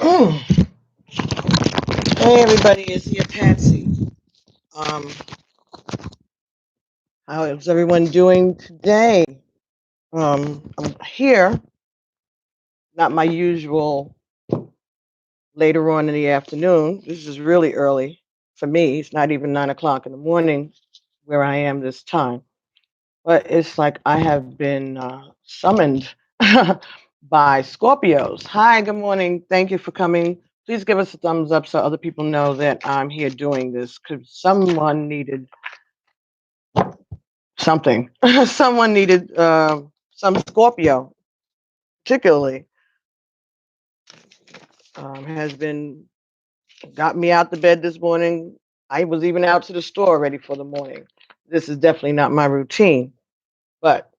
Hey everybody, it's here Patsy. Um, how is everyone doing today? I'm here, not my usual later on in the afternoon. This is really early for me. It's not even 9 o'clock in the morning where I am this time. But it's like I have been summoned by Scorpios. Hi, good morning. Thank you for coming. Please give us a thumbs up so other people know that I'm here doing this because someone needed something. Someone needed some Scorpio, particularly, has been got me out the bed this morning. I was even out to the store ready for the morning. This is definitely not my routine, but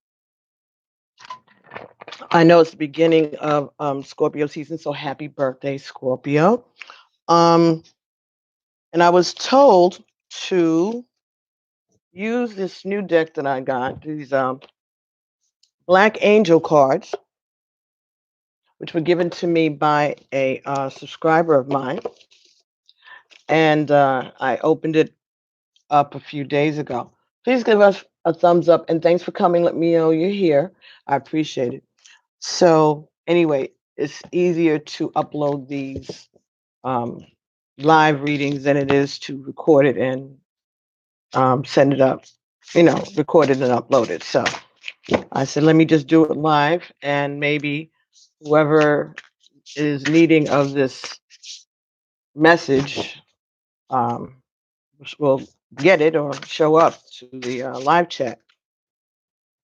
I know it's the beginning of Scorpio season, so happy birthday, Scorpio. Um, and I was told to use this new deck that I got, these Black Angel cards, which were given to me by a subscriber of mine. And I opened it up a few days ago. Please give us a thumbs up and thanks for coming. Let me know you're here. I appreciate it. So, anyway, it's easier to upload these um, live readings than it is to record it and send it up, record it and upload it. So, I said, let me just do it live and maybe whoever is needing of this message um, will get it or show up to the live chat.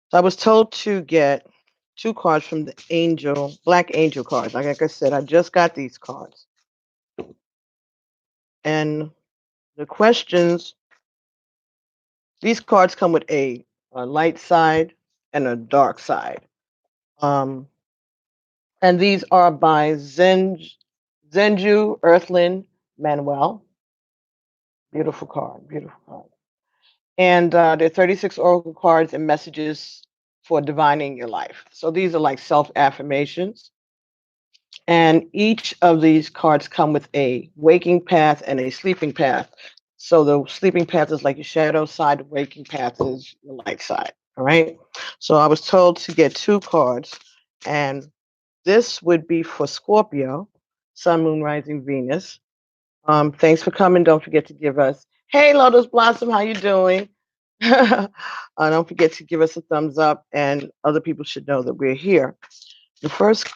So I was told to get two cards from the Angel, Black Angel cards. Like I said, I just got these cards. And the questions, these cards come with a light side and a dark side. Um, and these are by Zenju Earthling Manuel. Beautiful card, beautiful card. And there are 36 oracle cards and messages for divining your life. So these are like self affirmations. And each of these cards come with a waking path and a sleeping path. So the sleeping path is like your shadow side, the waking path is your light side. All right. So I was told to get two cards, and this would be for Scorpio, Sun, Moon, Rising, Venus. Thanks for coming. Don't forget to give us, hey, Lotus Blossom, how you doing? Don't forget to give us a thumbs up, and other people should know that we're here. The first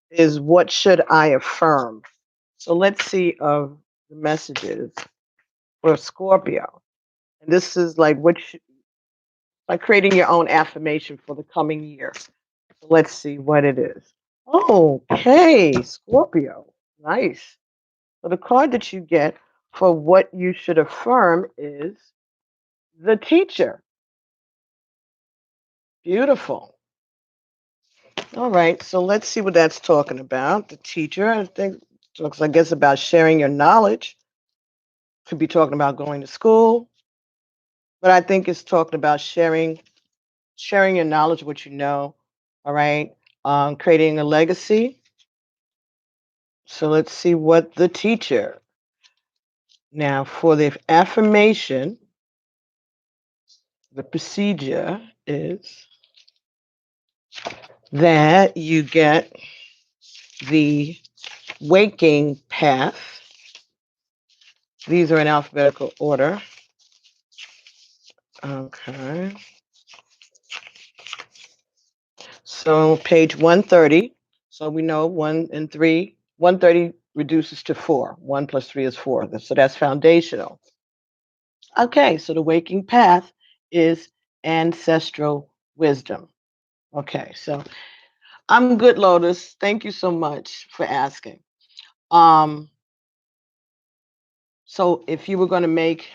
is what should I affirm? So let's see of the messages for Scorpio. And this is like like creating your own affirmation for the coming year. So let's see what it is. Okay, Scorpio. Nice. So the card that you get for what you should affirm is the teacher. Beautiful. All right, so let's see what that's talking about. The teacher, I think, talks, I guess, about sharing your knowledge. Could be talking about going to school, but I think it's talking about sharing your knowledge, what you know. All right, creating a legacy. So let's see what the teacher. Now, for the affirmation, the procedure is that you get the waking path. These are in alphabetical order. Okay. So page 130. So we know 1 and 3. 130 reduces to 4. 1 plus 3 is 4. So that's foundational. Okay, so the waking path is ancestral wisdom. Okay, so I'm good, Lotus. Thank you so much for asking. Um, so if you were going to make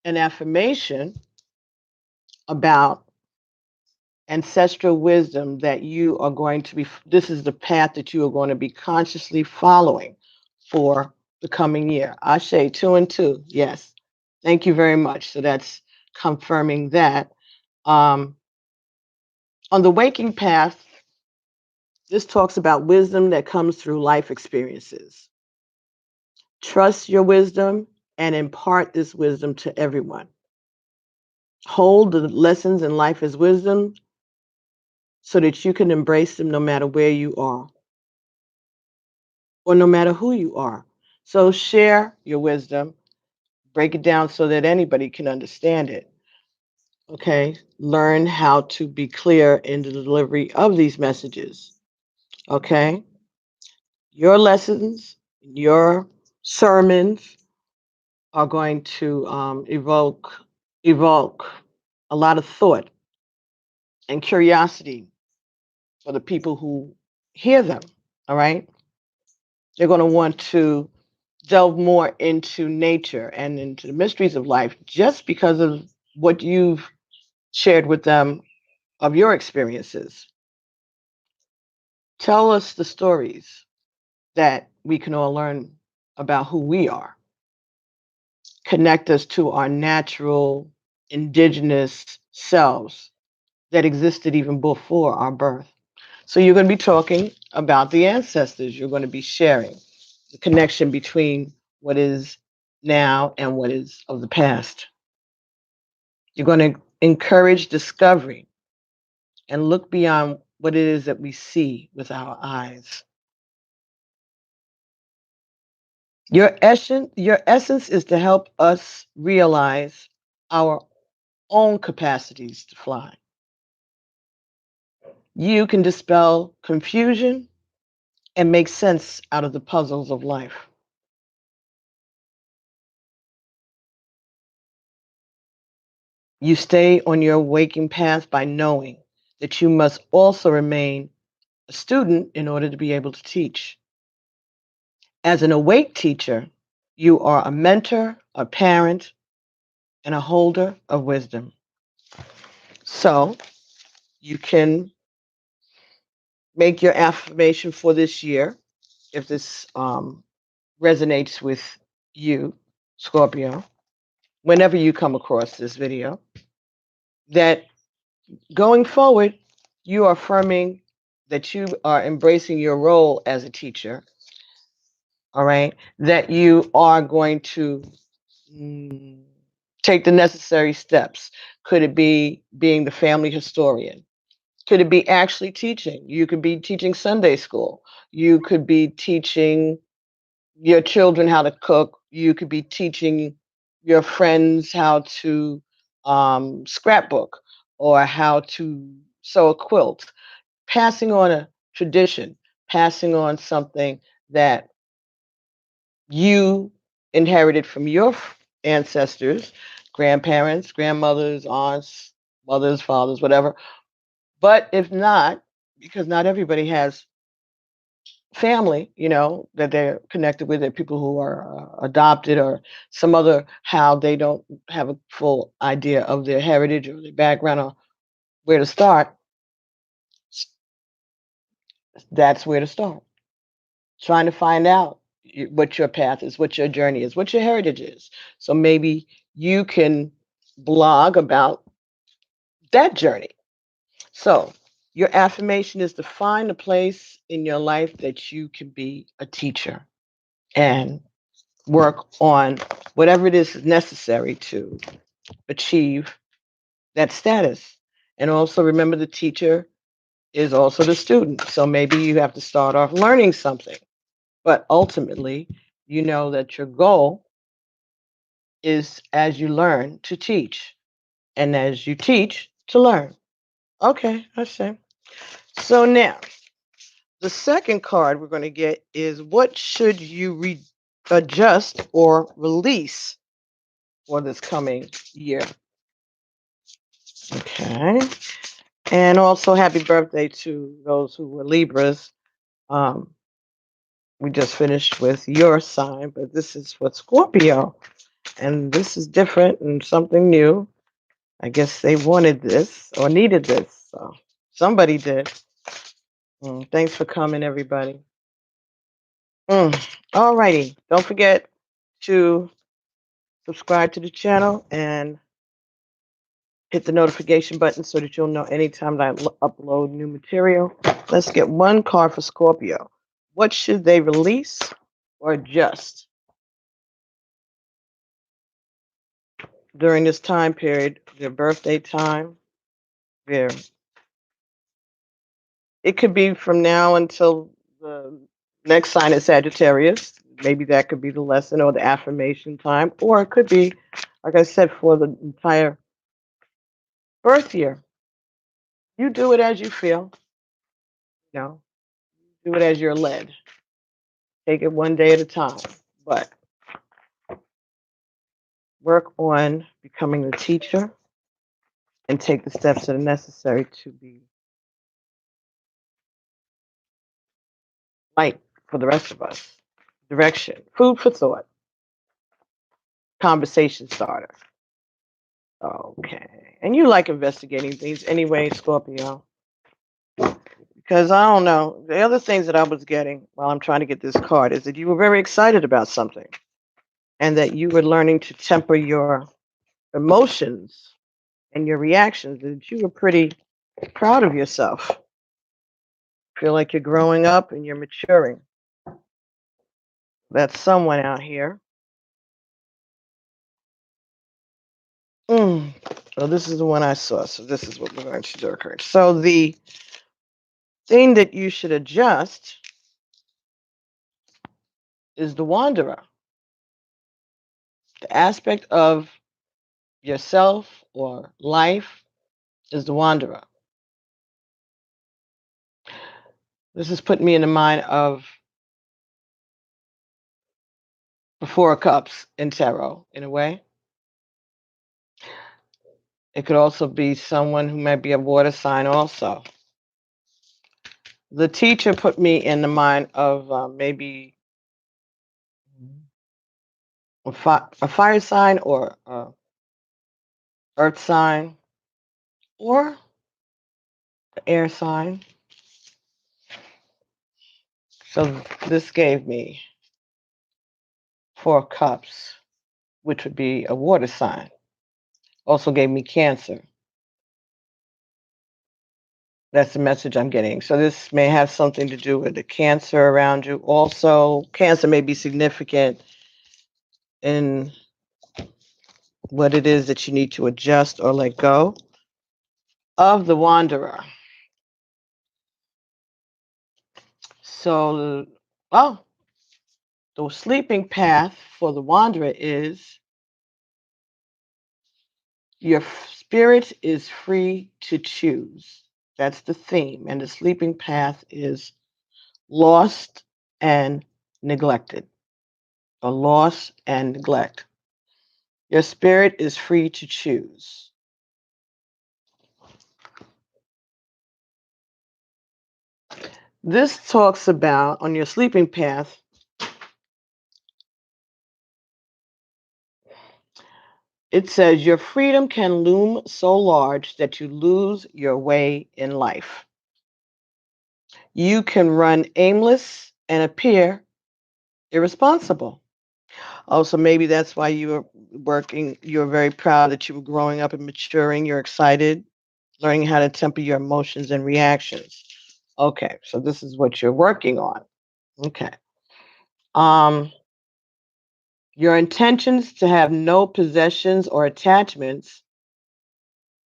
an affirmation about ancestral wisdom that you are going to be, this is the path that you are going to be consciously following for the coming year. I say 2 and 2. Yes. Thank you very much. So that's confirming that. Um, on the waking path, this talks about wisdom that comes through life experiences. Trust your wisdom and impart this wisdom to everyone. Hold the lessons in life as wisdom so that you can embrace them no matter where you are or no matter who you are. So share your wisdom, break it down so that anybody can understand it. Okay? Learn how to be clear in the delivery of these messages. Okay? Your lessons, your sermons are going to evoke a lot of thought and curiosity for the people who hear them. All right? They're going to want to delve more into nature and into the mysteries of life just because of what you've shared with them of your experiences. Tell us the stories that we can all learn about who we are. Connect us to our natural, indigenous selves that existed even before our birth. So you're going to be talking about the ancestors. You're going to be sharing the connection between what is now and what is of the past. You're going to encourage discovery and look beyond what it is that we see with our eyes. Your essence is to help us realize our own capacities to fly. You can dispel confusion and make sense out of the puzzles of life. You stay on your waking path by knowing that you must also remain a student in order to be able to teach. As an awake teacher, you are a mentor, a parent, and a holder of wisdom. So you can make your affirmation for this year if this resonates with you, Scorpio, whenever you come across this video, that going forward, you are affirming that you are embracing your role as a teacher, all right, that you are going to mm, take the necessary steps. Could it be being the family historian? Could it be actually teaching? You could be teaching Sunday school. You could be teaching your children how to cook. You could be teaching your friends how to scrapbook or how to sew a quilt. Passing on a tradition, passing on something that you inherited from your ancestors, grandparents, grandmothers, aunts, mothers, fathers, whatever. But if not, because not everybody has family, that they're connected with, they're people who are adopted or some other how they don't have a full idea of their heritage or their background or where to start, that's where to start. Trying to find out what your path is, what your journey is, what your heritage is. So maybe you can blog about that journey. So your affirmation is to find a place in your life that you can be a teacher and work on whatever it is necessary to achieve that status. And also remember the teacher is also the student. So maybe you have to start off learning something, but ultimately, you know that your goal is as you learn to teach and as you teach to learn. Okay, I see. So now, the second card we're going to get is what should you adjust or release for this coming year? Okay. And also happy birthday to those who were Libras. Um, we just finished with your sign, but this is for Scorpio. And this is different and something new. I guess they wanted this or needed this. So somebody did. Thanks for coming, everybody. All righty. Don't forget to subscribe to the channel and hit the notification button so that you'll know anytime that I upload new material. Let's get one card for Scorpio. What should they release or adjust during this time period, their birthday time, their it could be from now until the next sign is Sagittarius. Maybe that could be the lesson or the affirmation time, or it could be, like I said, for the entire birth year. You do it as you feel, you know, do it as you're led. Take it one day at a time, but work on becoming the teacher and take the steps that are necessary to be light for the rest of us. Direction, food for thought, conversation starter. Okay. And you like investigating things anyway, Scorpio. Because I don't know. The other things that I was getting while I'm trying to get this card is that you were very excited about something and that you were learning to temper your emotions and your reactions, that you were pretty proud of yourself. Feel like you're growing up and you're maturing. That's someone out here. Mm. So this is the one I saw. So this is what we're going to do. Okay. So the thing that you should adjust is the wanderer. The aspect of yourself or life is the wanderer. This is putting me in the mind of the Four of Cups in tarot, in a way. It could also be someone who might be a water sign also. The teacher put me in the mind of maybe a fire sign or earth sign or air sign. So this gave me Four of Cups, which would be a water sign. Also gave me Cancer. That's the message I'm getting. So this may have something to do with the Cancer around you. Also, Cancer may be significant in what it is that you need to adjust or let go of the wanderer. So, oh, the sleeping path for the wanderer is your spirit is free to choose. That's the theme. And the sleeping path is lost and neglected, or loss and neglect. Your spirit is free to choose. This talks about on your sleeping path, it says your freedom can loom so large that you lose your way in life. You can run aimless and appear irresponsible. Also, maybe that's why you were working, you're very proud that you were growing up and maturing, you're excited, learning how to temper your emotions and reactions. Okay, so this is what you're working on. Okay. Um, your intentions to have no possessions or attachments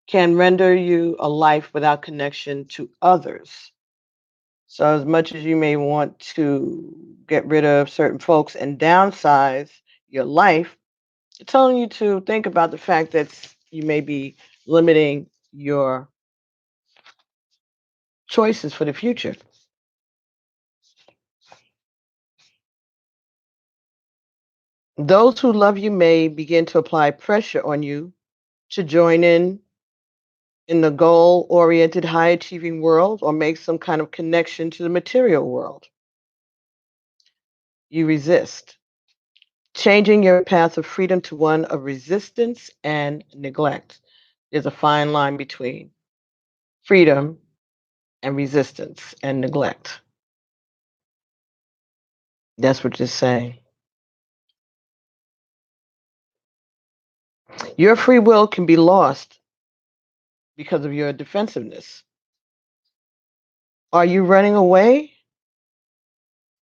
can render you a life without connection to others. So, as much as you may want to get rid of certain folks and downsize your life, it's telling you to think about the fact that you may be limiting your choices for the future. Those who love you may begin to apply pressure on you to join in the goal oriented, high achieving world or make some kind of connection to the material world. You resist, changing your path of freedom to one of resistance and neglect. There's a fine line between freedom and resistance and neglect. That's what you're saying. Your free will can be lost because of your defensiveness. Are you running away?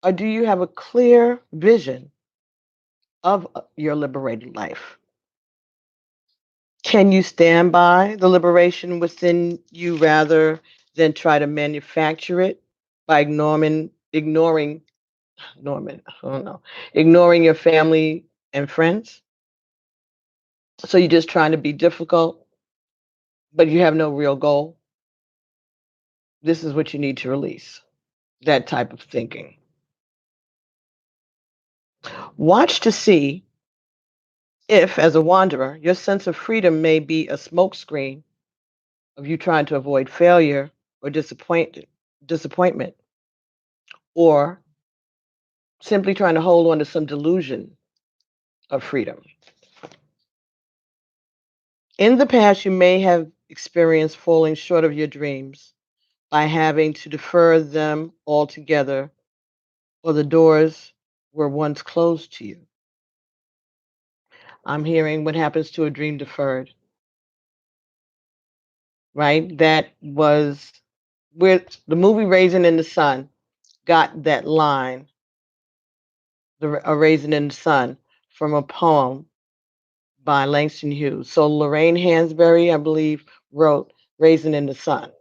Or do you have a clear vision of your liberated life? Can you stand by the liberation within you rather than try to manufacture it by Norman, I don't know, ignoring your family and friends? So you're just trying to be difficult, but you have no real goal. This is what you need to release, that type of thinking. Watch to see if, as a wanderer, your sense of freedom may be a smokescreen of you trying to avoid failure or disappointment, or simply trying to hold on to some delusion of freedom. In the past, you may have experienced falling short of your dreams by having to defer them altogether, or the doors were once closed to you. I'm hearing what happens to a dream deferred, right? That was where the movie Raisin in the Sun got that line, A Raisin in the Sun, from a poem by Langston Hughes. So Lorraine Hansberry, I believe, wrote Raisin in the Sun.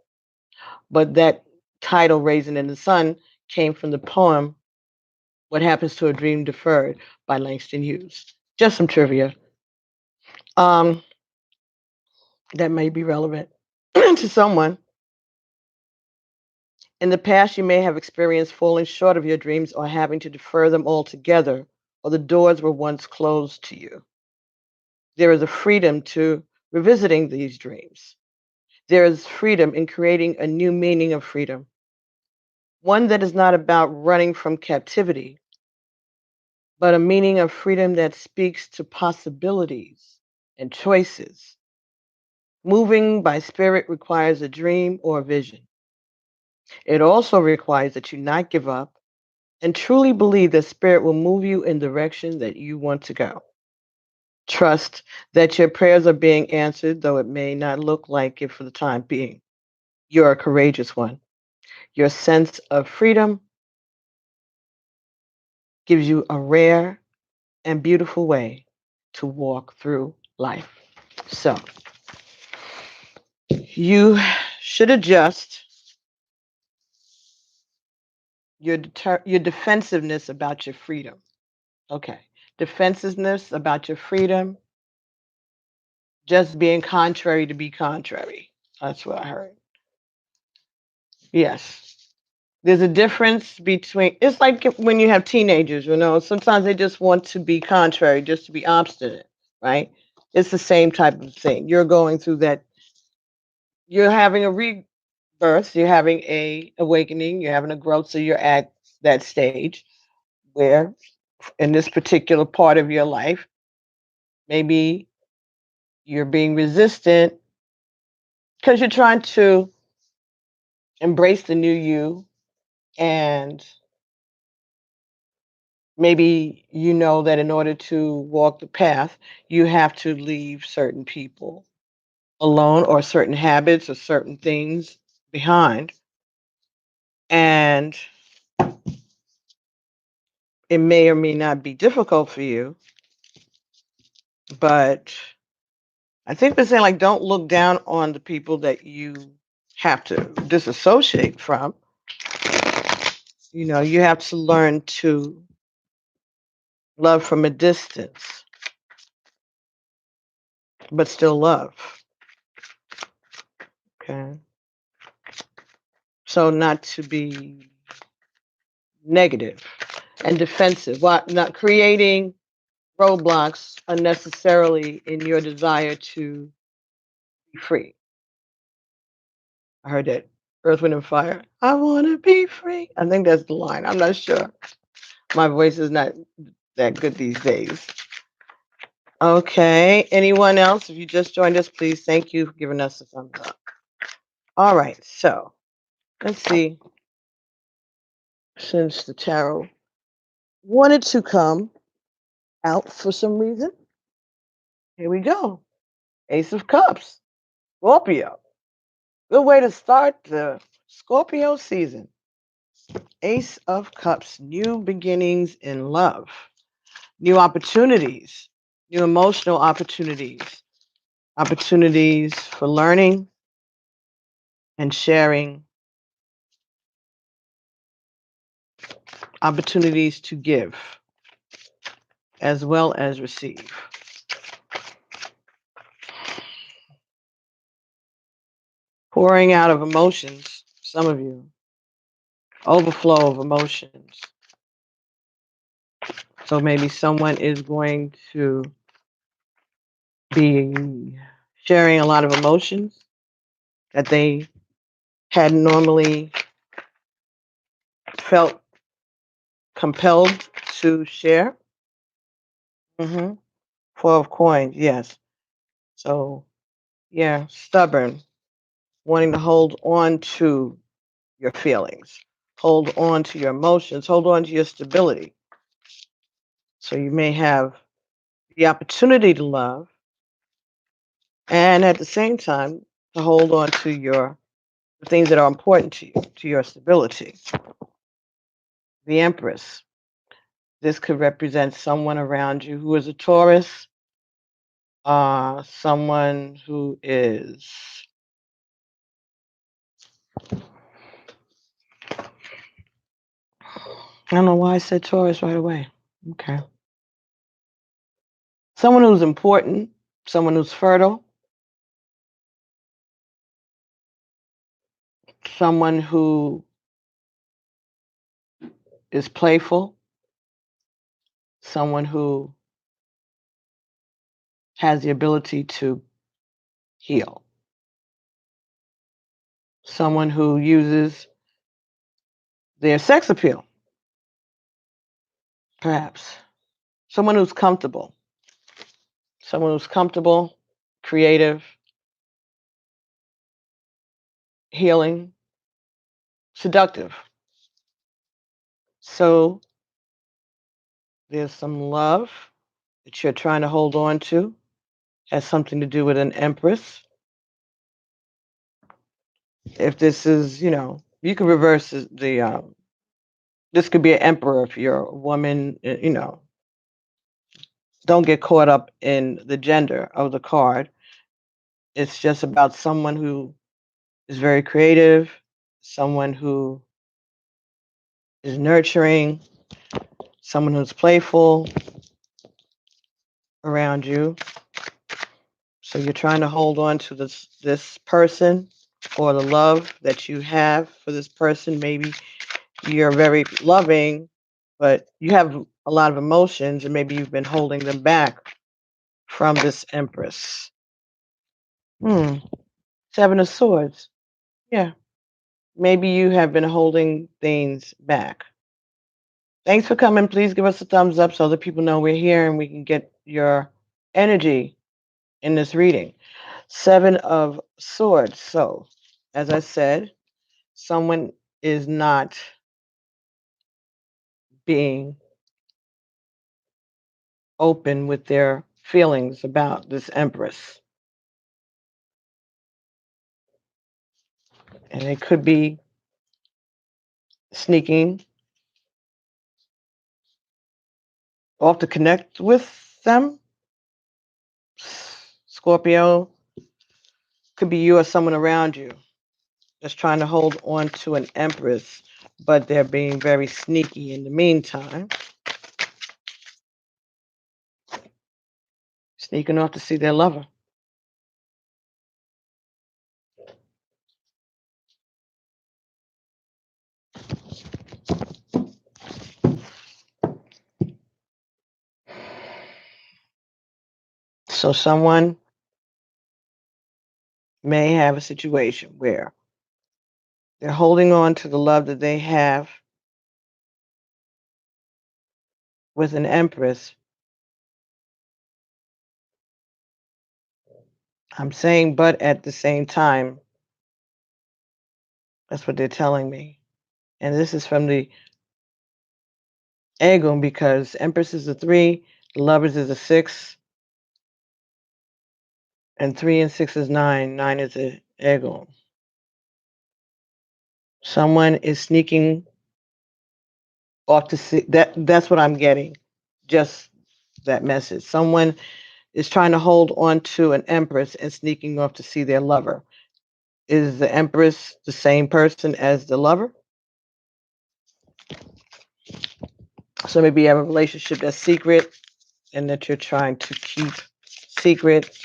But that title, Raisin in the Sun, came from the poem What Happens to a Dream Deferred by Langston Hughes. Just some trivia. Um, that may be relevant to someone. In the past, you may have experienced falling short of your dreams or having to defer them altogether, or the doors were once closed to you. There is a freedom to revisiting these dreams. There is freedom in creating a new meaning of freedom, one that is not about running from captivity, but a meaning of freedom that speaks to possibilities and choices. Moving by spirit requires a dream or a vision. It also requires that you not give up and truly believe that spirit will move you in the direction that you want to go. Trust that your prayers are being answered, though it may not look like it for the time being. You're a courageous one. Your sense of freedom gives you a rare and beautiful way to walk through life. So, you should adjust your defensiveness about your freedom. Okay. Defensiveness about your freedom, just being contrary to be contrary. That's what I heard. Yes. There's a difference between, it's like when you have teenagers, sometimes they just want to be contrary, just to be obstinate, right? It's the same type of thing. You're going through that, you're having a rebirth, you're having a awakening, you're having a growth, so you're at that stage where in this particular part of your life, maybe you're being resistant because you're trying to embrace the new you, and maybe you know that in order to walk the path, you have to leave certain people alone, or certain habits or certain things behind. And it may or may not be difficult for you, but I think they're saying, like, don't look down on the people that you have to disassociate from. You have to learn to love from a distance, but still love. Okay. So not to be negative and defensive, while not creating roadblocks unnecessarily in your desire to be free. I heard that Earth, Wind, and Fire. I want to be free. I think that's the line. I'm not sure. My voice is not that good these days. Okay. Anyone else? If you just joined us, please, thank you for giving us a thumbs up. All right. So let's see. Since the tarot wanted to come out for some reason, here we go. Ace of Cups, Scorpio. Good way to start the Scorpio season. Ace of Cups, new beginnings in love, new opportunities, new emotional opportunities. opportunities for learning and sharing, opportunities to give as well as receive. Pouring out of emotions, some of you, overflow of emotions. So maybe someone is going to be sharing a lot of emotions that they hadn't normally felt compelled to share. Mm-hmm. Four of coins, yes. So, yeah, stubborn, wanting to hold on to your feelings, hold on to your emotions, hold on to your stability. So you may have the opportunity to love and at the same time to hold on to your the things that are important to you, to your stability. The Empress. This could represent someone around you who is a Taurus, someone who is, I don't know why I said Taurus right away. Okay. Someone who's important, someone who's fertile, someone who is playful, someone who has the ability to heal, someone who uses their sex appeal, perhaps, someone who's comfortable, creative, healing, seductive. So there's some love that you're trying to hold on to, has something to do with an Empress. If this is, you can reverse this could be an Emperor if you're a woman, don't get caught up in the gender of the card. It's just about someone who is very creative, someone who is nurturing, someone who's playful around you. So you're trying to hold on to this person or the love that you have for this person. Maybe you're very loving, but you have a lot of emotions and maybe you've been holding them back from this Empress. Hmm. Seven of Swords. Yeah. Maybe you have been holding things back. Thanks for coming. Please give us a thumbs up so that people know we're here and we can get your energy in this reading. Seven of Swords. So, as I said, someone is not being open with their feelings about this Empress. And it could be sneaking off to connect with them. Scorpio, could be you or someone around you that's trying to hold on to an Empress, but they're being very sneaky in the meantime. Sneaking off to see their lover. So someone may have a situation where they're holding on to the love that they have with an Empress. I'm saying, but at the same time, that's what they're telling me. And this is from the Aegon because Empress is a 3, the Lovers is a 6, and 3 and 6 is 9. 9 is a Aegon. Someone is sneaking off to see that's what I'm getting. Just that message. Someone is trying to hold on to an empress and sneaking off to see their lover. Is the empress the same person as the lover? So maybe you have a relationship that's secret and that you're trying to keep secret,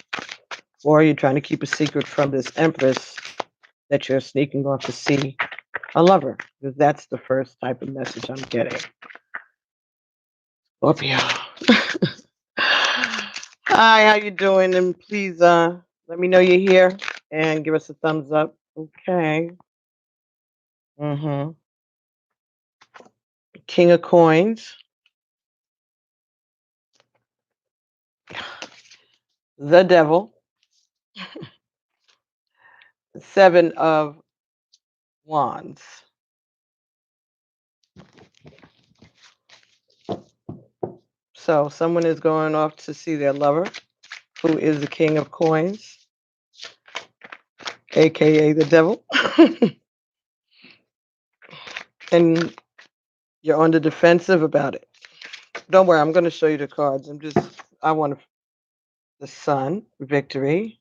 or you're trying to keep a secret from this empress that you're sneaking off to see a lover, because that's the first type of message I'm getting. Scorpio. Hi, how you doing? And please let me know you're here and give us a thumbs up. Okay. Mm-hmm. King of Coins. The Devil. Seven of Wands. So someone is going off to see their lover, who is the King of Coins, aka the devil. And you're on the defensive about it. Don't worry, I'm going to show you the cards. I want the Sun, victory.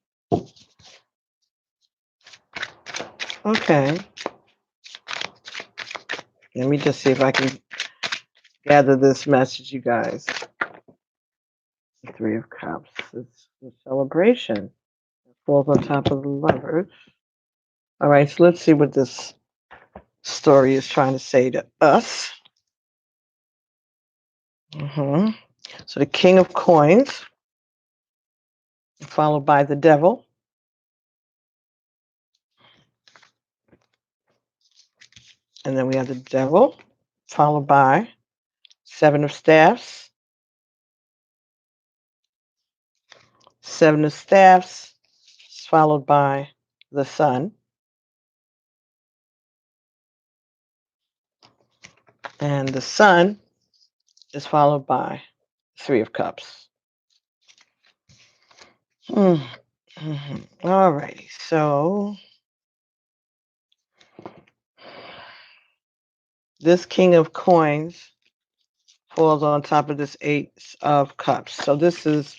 Okay. Let me just see if I can gather this message, you guys. The Three of Cups. It's a celebration. It falls on top of the lovers. All right, so let's see what this story is trying to say to us. So the King of Coins, followed by the Devil. And then we have the Devil, followed by Seven of Staffs. Seven of Staffs, followed by the Sun. And the Sun is followed by Three of Cups. All righty, so this King of Coins falls on top of this Ace of Cups. So this is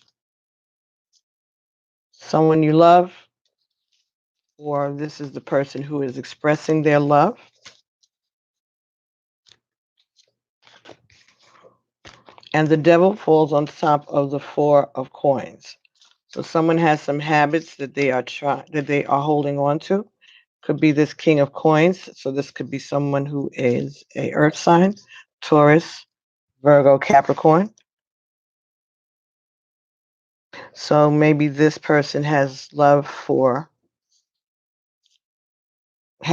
someone you love, or this is the person who is expressing their love. And the Devil falls on top of the Four of Coins. So someone has some habits that they are holding on to. Could be this King of Coins. So this could be someone who is a Earth sign, Taurus, Virgo, Capricorn. So maybe this person has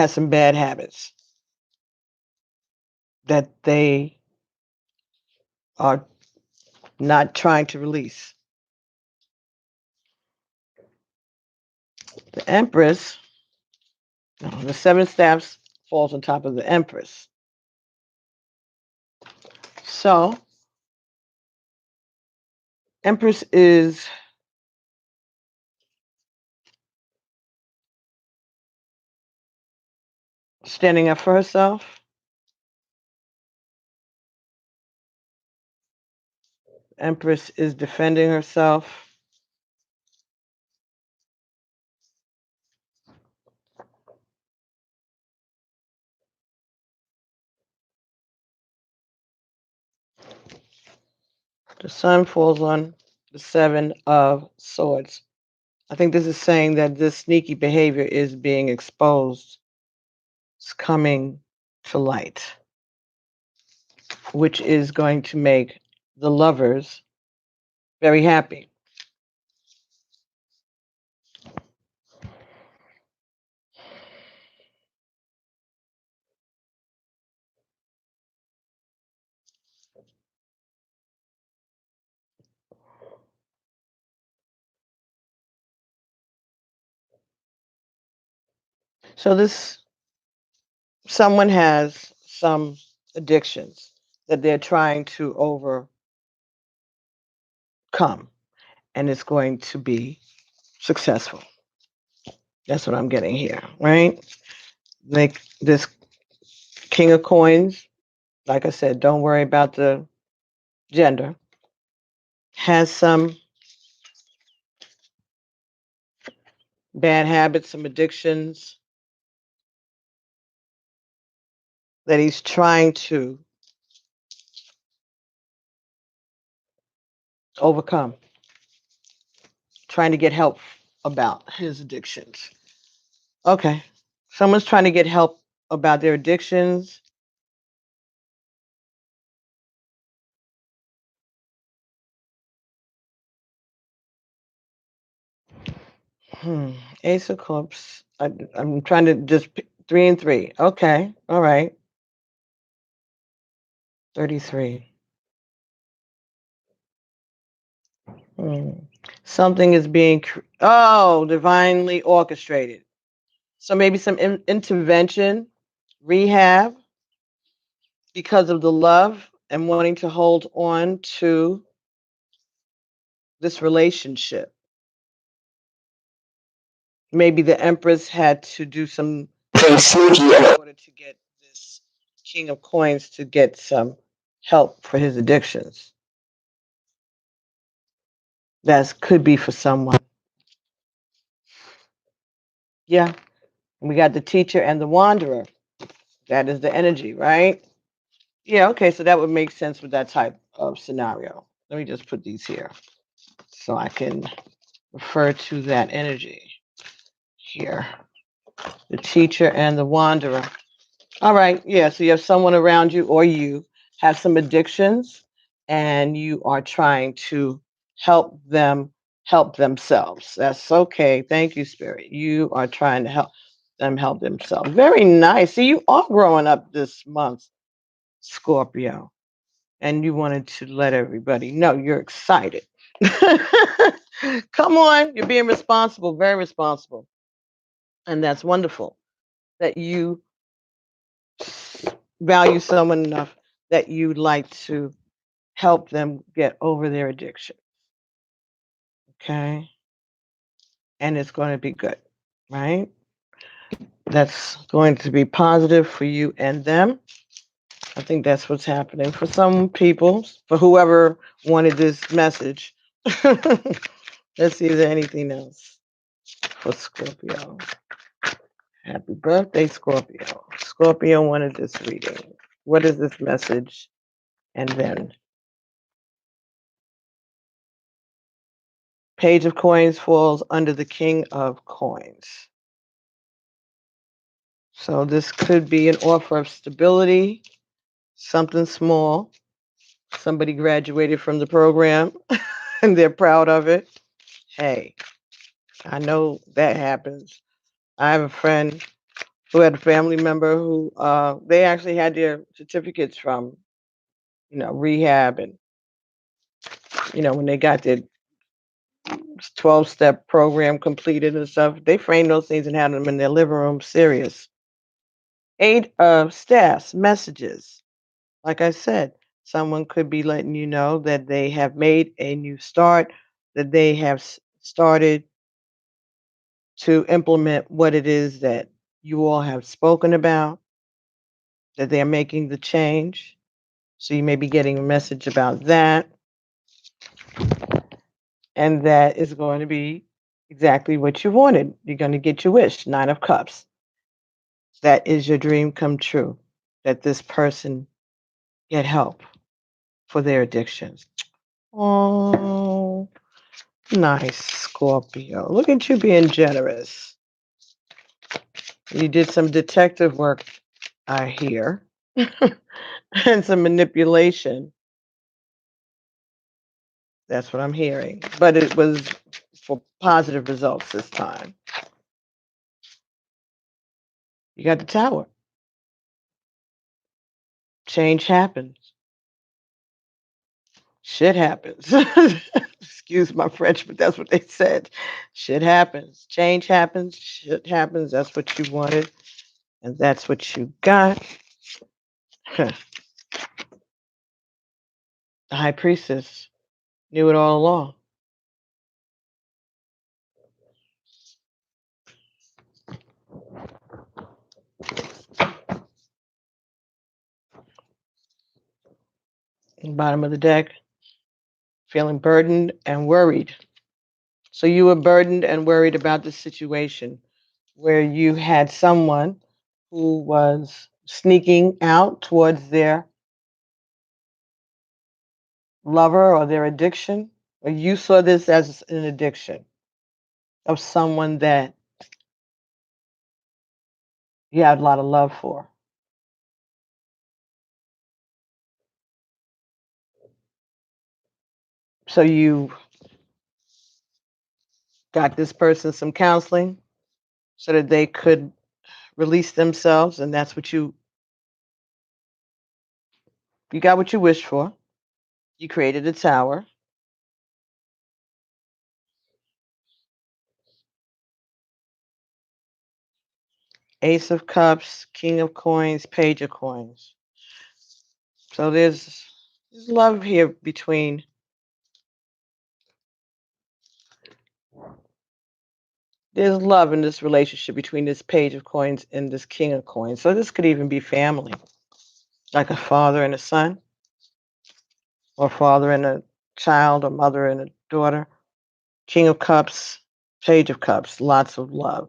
some bad habits that they are not trying to release. The Empress, the Seven Staffs falls on top of the Empress. So Empress is standing up for herself. Empress is defending herself. The Sun falls on the Seven of Swords. I think this is saying that this sneaky behavior is being exposed. It's coming to light, which is going to make the lovers very happy. So someone has some addictions that they're trying to overcome, and it's going to be successful. That's what I'm getting here, right? Like this King of Coins, like I said, don't worry about the gender, has some bad habits, some addictions that he's trying to overcome, trying to get help about his addictions. Okay. Someone's trying to get help about their addictions. Ace of Cups. I'm trying to just pick 3 and 3. Okay. All right. 33. Hmm. Something is being, divinely orchestrated. So maybe some intervention, rehab, because of the love and wanting to hold on to this relationship. Maybe the Empress had to do some things sneaky in order to get this King of Coins to get some help for his addictions. That could be for someone. Yeah. We got the Teacher and the Wanderer. That is the energy, right? Yeah, okay, so that would make sense with that type of scenario. Let me just put these here so I can refer to that energy here. The Teacher and the Wanderer. All right, yeah, so you have someone around you or you have some addictions and you are trying to help them help themselves. That's okay. Thank you, Spirit. You are trying to help them help themselves. Very nice. See, you are growing up this month, Scorpio, and you wanted to let everybody know you're excited. Come on, you're being responsible, very responsible. And that's wonderful that you value someone enough that you'd like to help them get over their addiction. Okay. And it's going to be good, right? That's going to be positive for you and them. I think that's what's happening for some people, for whoever wanted this message. Let's see if there's anything else for Scorpio. Happy birthday, Scorpio. Scorpio wanted this reading. What is this message? And then Page of Coins falls under the King of Coins. So this could be an offer of stability, something small. Somebody graduated from the program and they're proud of it. Hey, I know that happens. I have a friend who had a family member who they actually had their certificates from, rehab, and when they got their 12-step program completed and stuff, they framed those things and had them in their living room. Serious. 8 of Staffs, messages. Like I said, someone could be letting you know that they have made a new start, that they have started to implement what it is that you all have spoken about, that they're making the change. So you may be getting a message about that. And that is going to be exactly what you wanted. You're going to get your wish. 9 of Cups. That is your dream come true, that this person get help for their addictions. Oh, nice, Scorpio. Look at you being generous. You did some detective work, I hear, and some manipulation. That's what I'm hearing. But it was for positive results this time. You got the Tower. Change happens. Shit happens. Excuse my French, but that's what they said. Shit happens. Change happens. Shit happens. That's what you wanted. And that's what you got. The High Priestess knew it all along. Bottom of the deck, feeling burdened and worried. So you were burdened and worried about the situation where you had someone who was sneaking out towards their lover or their addiction, or you saw this as an addiction of someone that you had a lot of love for. So you got this person some counseling so that they could release themselves, and that's what you got what you wished for. You created a tower. Ace of Cups, King of Coins, Page of Coins. So there's love here between there's love in this relationship between this Page of Coins and this King of Coins. So this could even be family, like a father and a son, or father and a child, or mother and a daughter. King of Cups, Page of Cups, lots of love.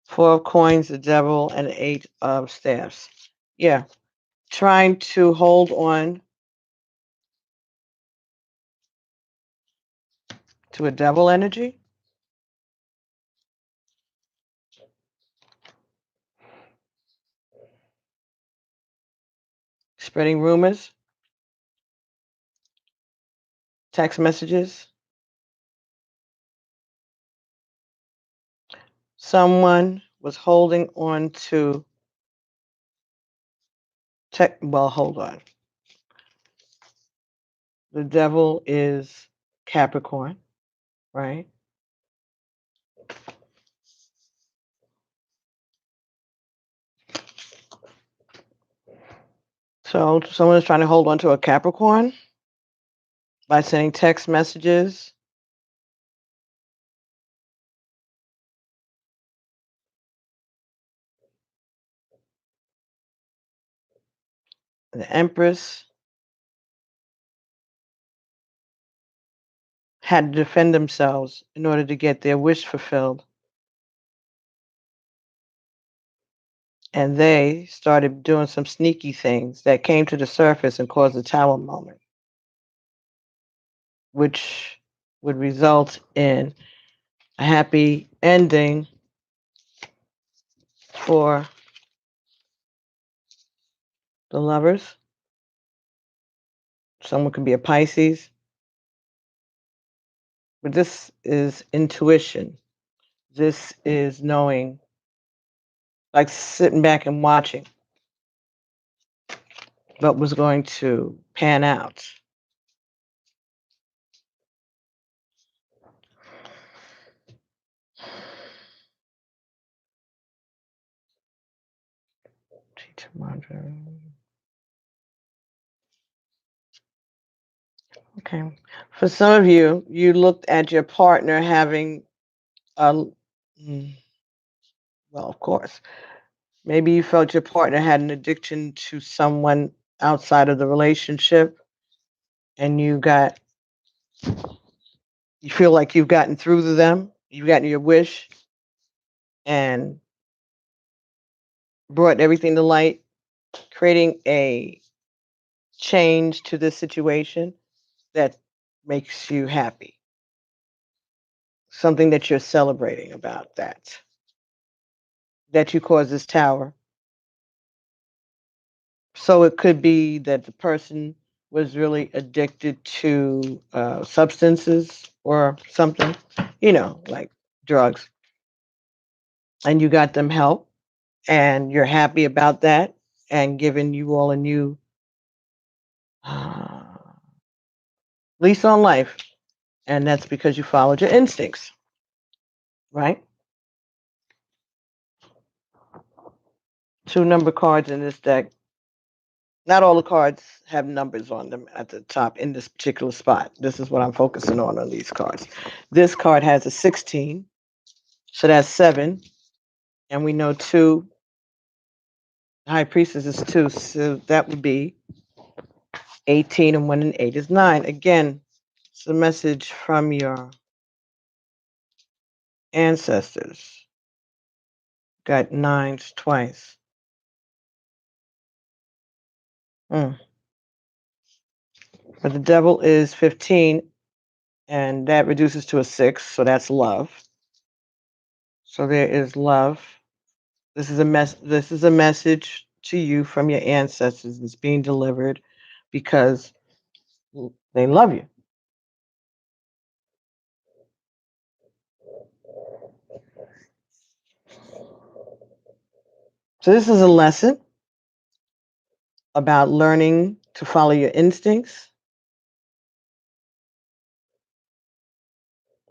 Four of Coins, the Devil, and the Eight of Staffs. Yeah, trying to hold on to a devil energy. Spreading rumors, text messages. Someone was holding on to well, hold on. The devil is Capricorn, right? So someone is trying to hold on to a Capricorn by sending text messages. The Empress had to defend themselves in order to get their wish fulfilled. And they started doing some sneaky things that came to the surface and caused a tower moment, which would result in a happy ending for the lovers. Someone could be a Pisces, but this is intuition. This is knowing, like sitting back and watching what was going to pan out. Okay. For some of you, you looked at your partner having a, well, of course, maybe you felt your partner had an addiction to someone outside of the relationship, and you feel like you've gotten through to them, you've gotten your wish, and brought everything to light, creating a change to this situation that makes you happy. Something that you're celebrating about that you caused this tower. So it could be that the person was really addicted to substances or something, like drugs, and you got them help, and you're happy about that, and giving you all a new uh, lease on life, and that's because you followed your instincts, right? Two number cards in this deck. Not all the cards have numbers on them at the top in this particular spot. This is what I'm focusing on these cards. This card has a 16, so that's 7. And we know 2, High Priestess is 2, so that would be 18, and 1 and 8 is 9. Again, it's a message from your ancestors. Got nines twice. Mm. But the devil is 15, and that reduces to a 6, so that's love. So there is love. This is a message to you from your ancestors that's being delivered because they love you. So this is a lesson about learning to follow your instincts,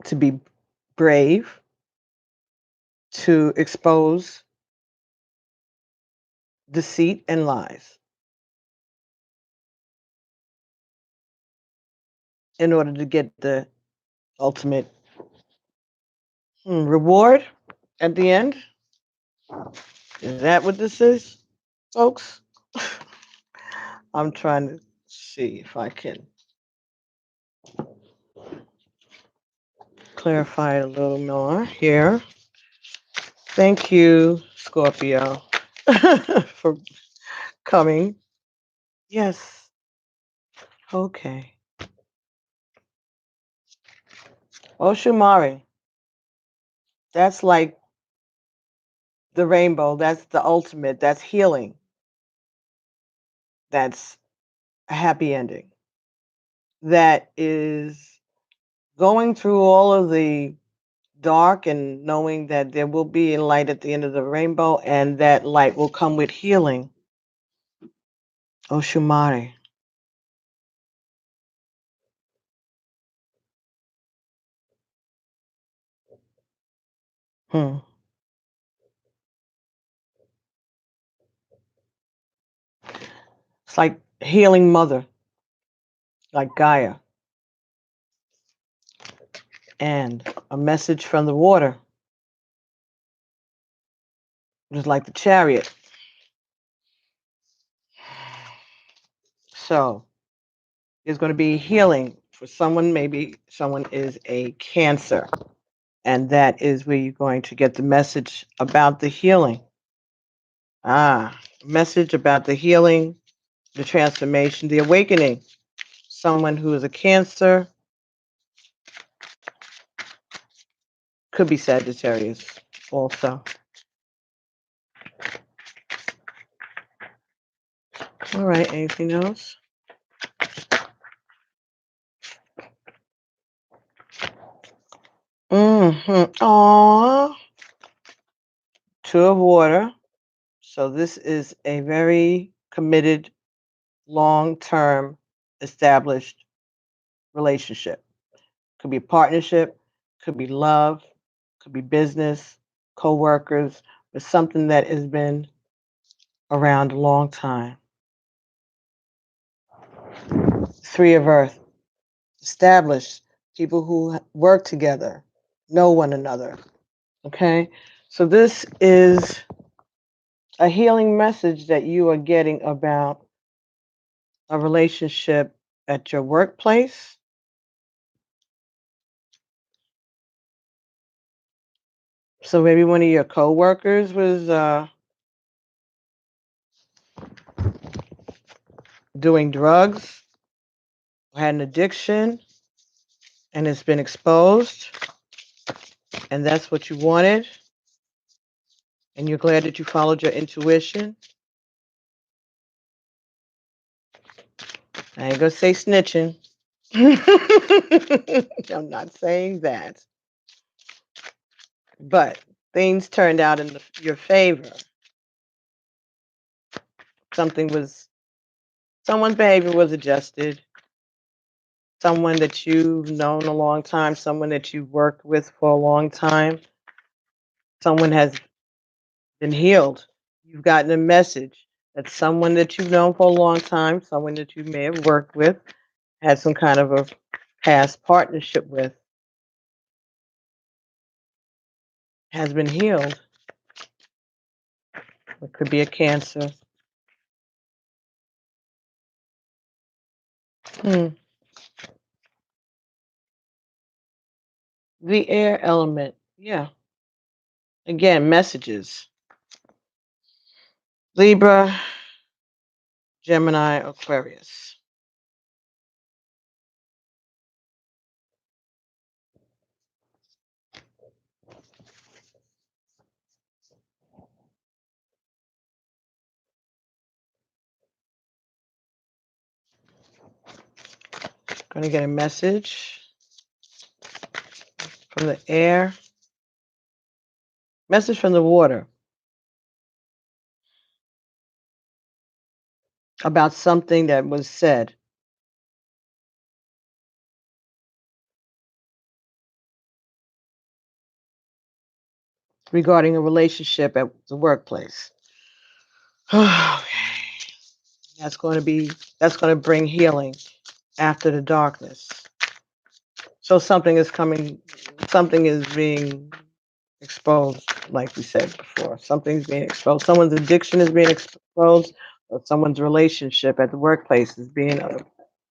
to be brave, to expose deceit and lies in order to get the ultimate reward at the end. Is that what this is, folks? I'm trying to see if I can clarify it a little more here. Thank you, Scorpio, for coming. Yes. Okay. Oshumari. That's like the rainbow. That's the ultimate. That's healing. That's a happy ending. That is going through all of the dark and knowing that there will be a light at the end of the rainbow and that light will come with healing. Oshumari. Hmm. It's like healing mother, like Gaia. And a message from the water, just like the chariot. So there's going to be healing for someone. Maybe someone is a Cancer, and that is where you're going to get the message about the healing. Message about the healing, the transformation, the awakening. Someone who is a Cancer, could be Sagittarius also. All right, anything else? Aww. Two of water. So this is a very committed, long-term, established relationship. Could be a partnership, could be love, could be business, co-workers, but something that has been around a long time. Three of Earth, established, people who work together, know one another. Okay? So this is a healing message that you are getting about a relationship at your workplace. So maybe one of your coworkers was doing drugs, had an addiction, and it's been exposed, and that's what you wanted, and you're glad that you followed your intuition. I ain't gonna say snitching. I'm not saying that. But things turned out in your favor. Someone's behavior was adjusted. Someone that you've known a long time, someone that you've worked with for a long time, someone has been healed. You've gotten a message that someone that you've known for a long time, someone that you may have worked with, had some kind of a past partnership with, has been healed. It could be a Cancer. Hmm. The air element. Yeah. Again, messages. Libra, Gemini, Aquarius. Going to get a message from the air, message from the water about something that was said. Regarding a relationship at the workplace. Okay. That's going to bring healing after the darkness. So something is being exposed, like we said before. Something's being exposed. Someone's addiction is being exposed, or someone's relationship at the workplace is being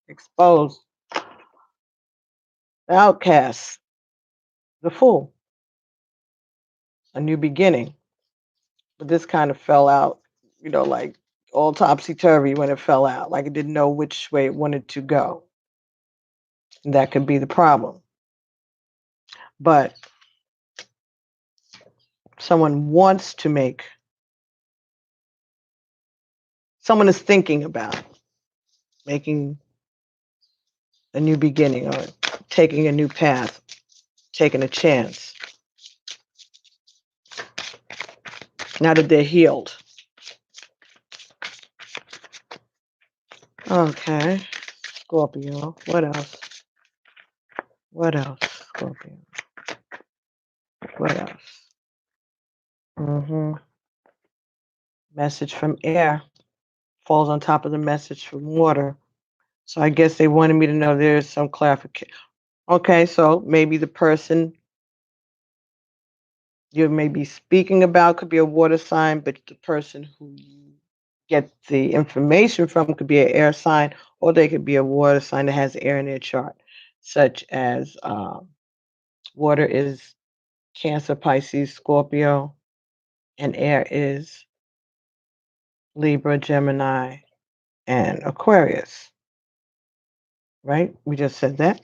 exposed. The outcast, the fool, a new beginning. But this kind of fell out, like all topsy turvy when it fell out, like it didn't know which way it wanted to go. And that could be the problem. But someone wants to someone is thinking about making a new beginning or taking a new path, taking a chance. Now that they're healed. Okay. Scorpio. What else? What else? Scorpio. What else? Message from air falls on top of the message from water. So I guess they wanted me to know there's some clarification. Okay, so maybe the person you may be speaking about could be a water sign, but the person who you get the information from could be an air sign, or they could be a water sign that has air in their chart, such as water is Cancer, Pisces, Scorpio, and air is Libra, Gemini, and Aquarius. Right? We just said that.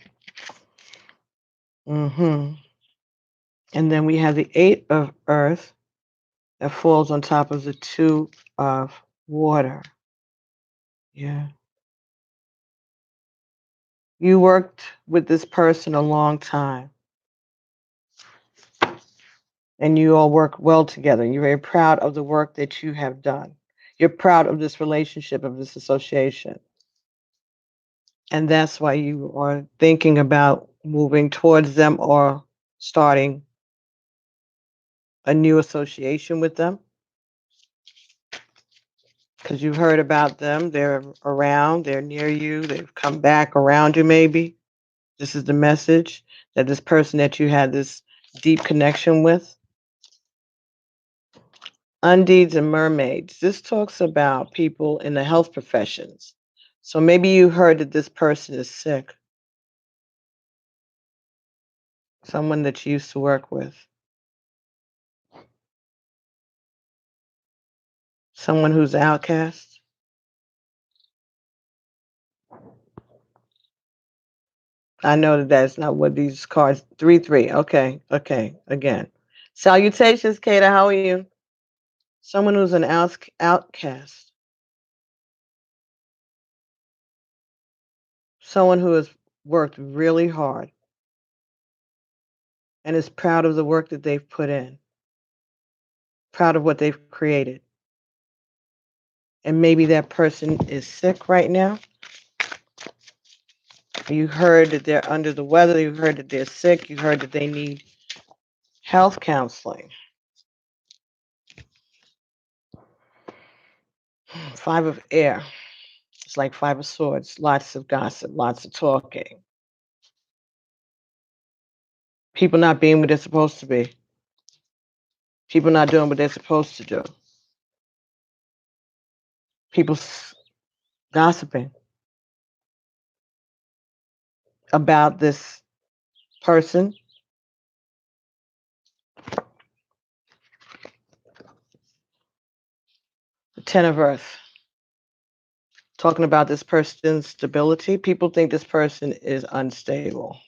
And then we have the 8 of Earth that falls on top of the 2 of water. Yeah. You worked with this person a long time, and you all work well together. You're very proud of the work that you have done. You're proud of this relationship, of this association. And that's why you are thinking about moving towards them or starting a new association with them. Because you've heard about them. They're around, they're near you, they've come back around you, maybe. This is the message that this person that you had this deep connection with. Undeeds and mermaids. This talks about people in the health professions. So maybe you heard that this person is sick. Someone that you used to work with. Someone who's outcast. I know that that's not what these cards. 3-3. Okay. Again. Salutations, Kata. How are you? Someone who's an outcast. Someone who has worked really hard and is proud of the work that they've put in, proud of what they've created. And maybe that person is sick right now. You heard that they're under the weather. You heard that they're sick. You heard that they need health counseling. 5 of air. It's like 5 of swords. Lots of gossip, lots of talking. People not being what they're supposed to be. People not doing what they're supposed to do. People gossiping about this person Ten of Earth. Talking about this person's stability. People think this person is unstable.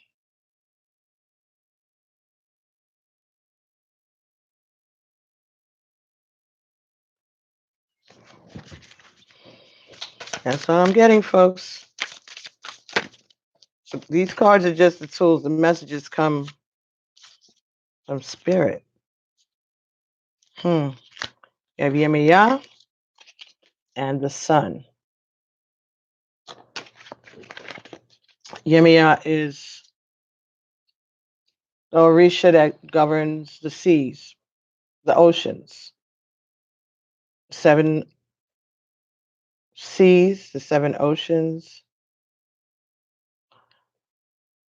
That's what I'm getting, folks. These cards are just the tools. The messages come from spirit. You have Yemiya and the Sun. Yemiya is the Orisha that governs the seas, the oceans, 7 seas, the 7 oceans.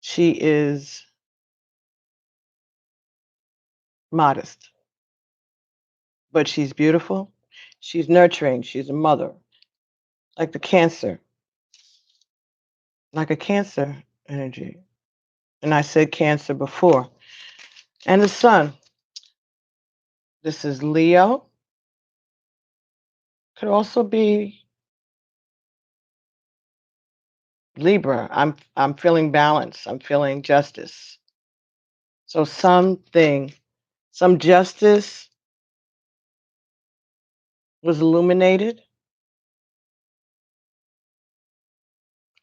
She is modest, but she's beautiful. She's nurturing. She's a mother, like the Cancer, like a Cancer energy. And I said Cancer before. And the Sun. This is Leo. Could also be Libra. I'm feeling balance. I'm feeling justice. So some justice was illuminated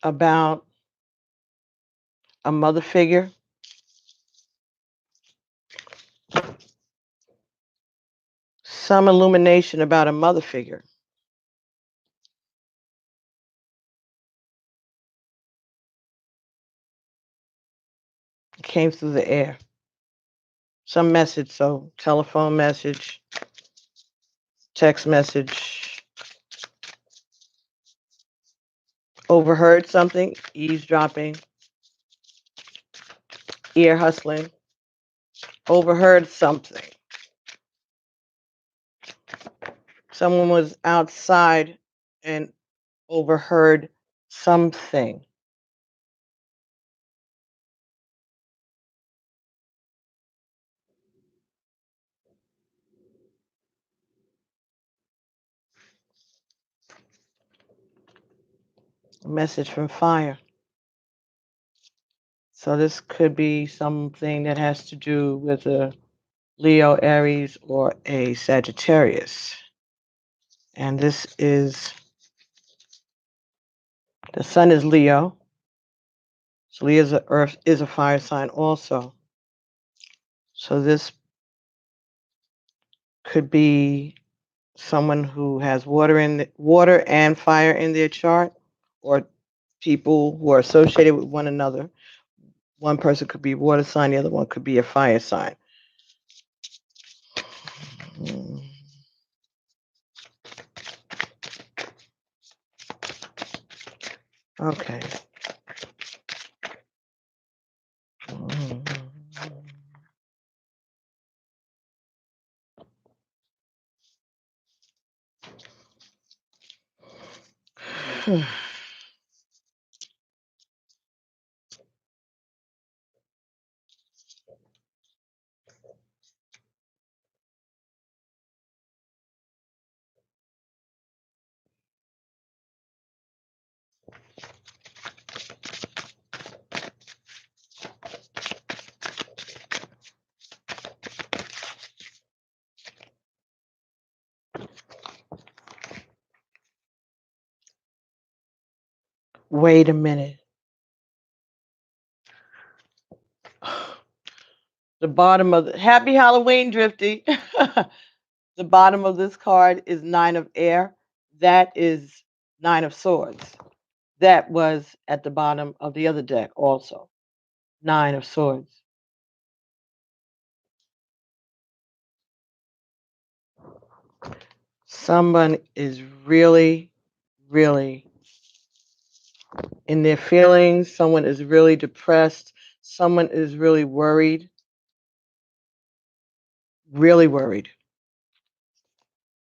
about a mother figure. Some illumination about a mother figure. It came through the air. Some message, so telephone message, text message, overheard something, eavesdropping, ear hustling, overheard something. Someone was outside and overheard something. A message from fire. So this could be something that has to do with a Leo, Aries, or a Sagittarius. And this is, the Sun is Leo. So Leo's Earth is a fire sign also. So this could be someone who has water and fire in their chart, or people who are associated with one another. One person could be water sign, the other one could be a fire sign. Okay. Wait a minute. The bottom of the Happy Halloween, Drifty. The bottom of this card is 9 of air. That is 9 of swords. That was at the bottom of the other deck also. 9 of swords. Someone is really, really in their feelings. Someone is really depressed. Someone is really worried. Really worried.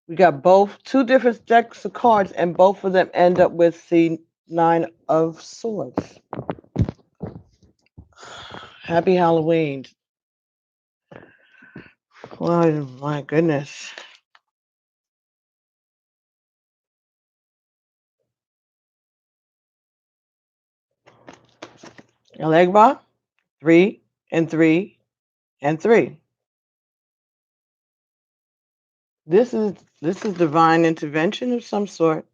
We got two different decks of cards, and both of them end up with the 9 of swords. Happy Halloween. Oh my goodness. Elegba, 3 and 3 and 3. This is divine intervention of some sort.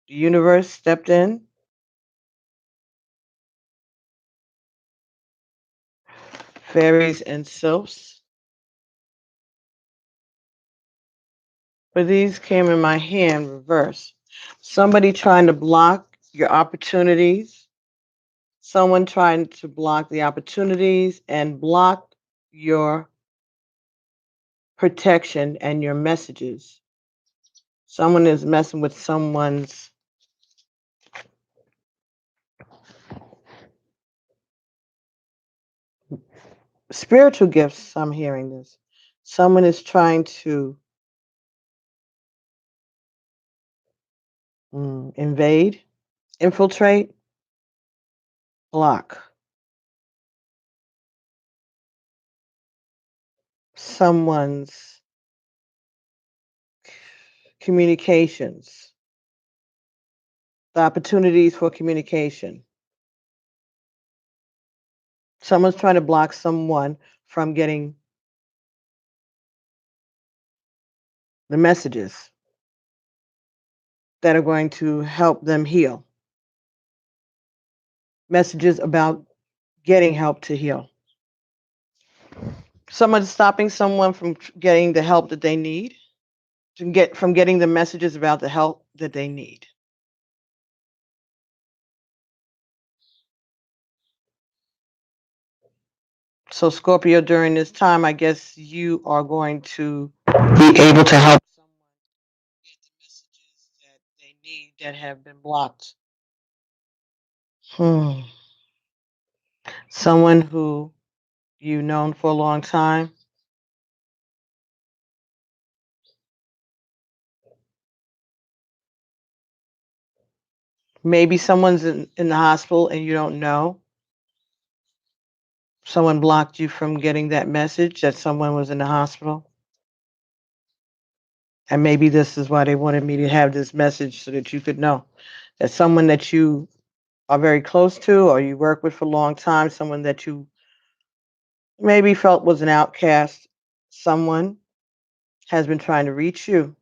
The universe stepped in. Fairies and sylphs. But these came in my hand reverse. Somebody trying to block your opportunities. Someone trying to block the opportunities and block your protection and your messages. Someone is messing with someone's spiritual gifts. I'm hearing this. Someone is trying to invade, infiltrate, block someone's communications, the opportunities for communication. Someone's trying to block someone from getting the messages that are going to help them heal. Messages about getting help to heal. Someone's stopping someone from getting the help that they need, from getting the messages about the help that they need. So Scorpio, during this time, I guess you are going to be able to help someone get the messages that they need that have been blocked. Someone who you've known for a long time. Maybe someone's in the hospital and you don't know. Someone blocked you from getting that message that someone was in the hospital. And maybe this is why they wanted me to have this message so that you could know that someone that you are very close to or you work with for a long time, someone that you maybe felt was an outcast, someone has been trying to reach you,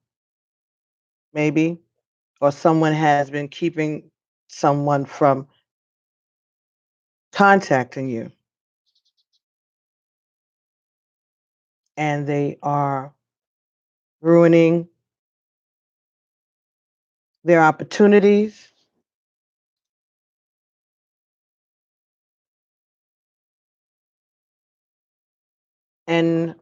maybe, or someone has been keeping someone from contacting you. And they are ruining their opportunities. And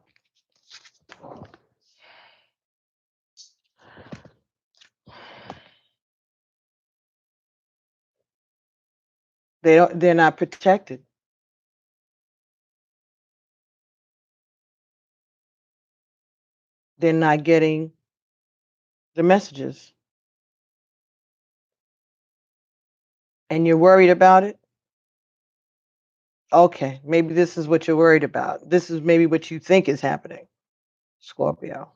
they're not protected. They're not getting the messages. And you're worried about it? Okay, maybe this is what you're worried about. This is maybe what you think is happening, Scorpio,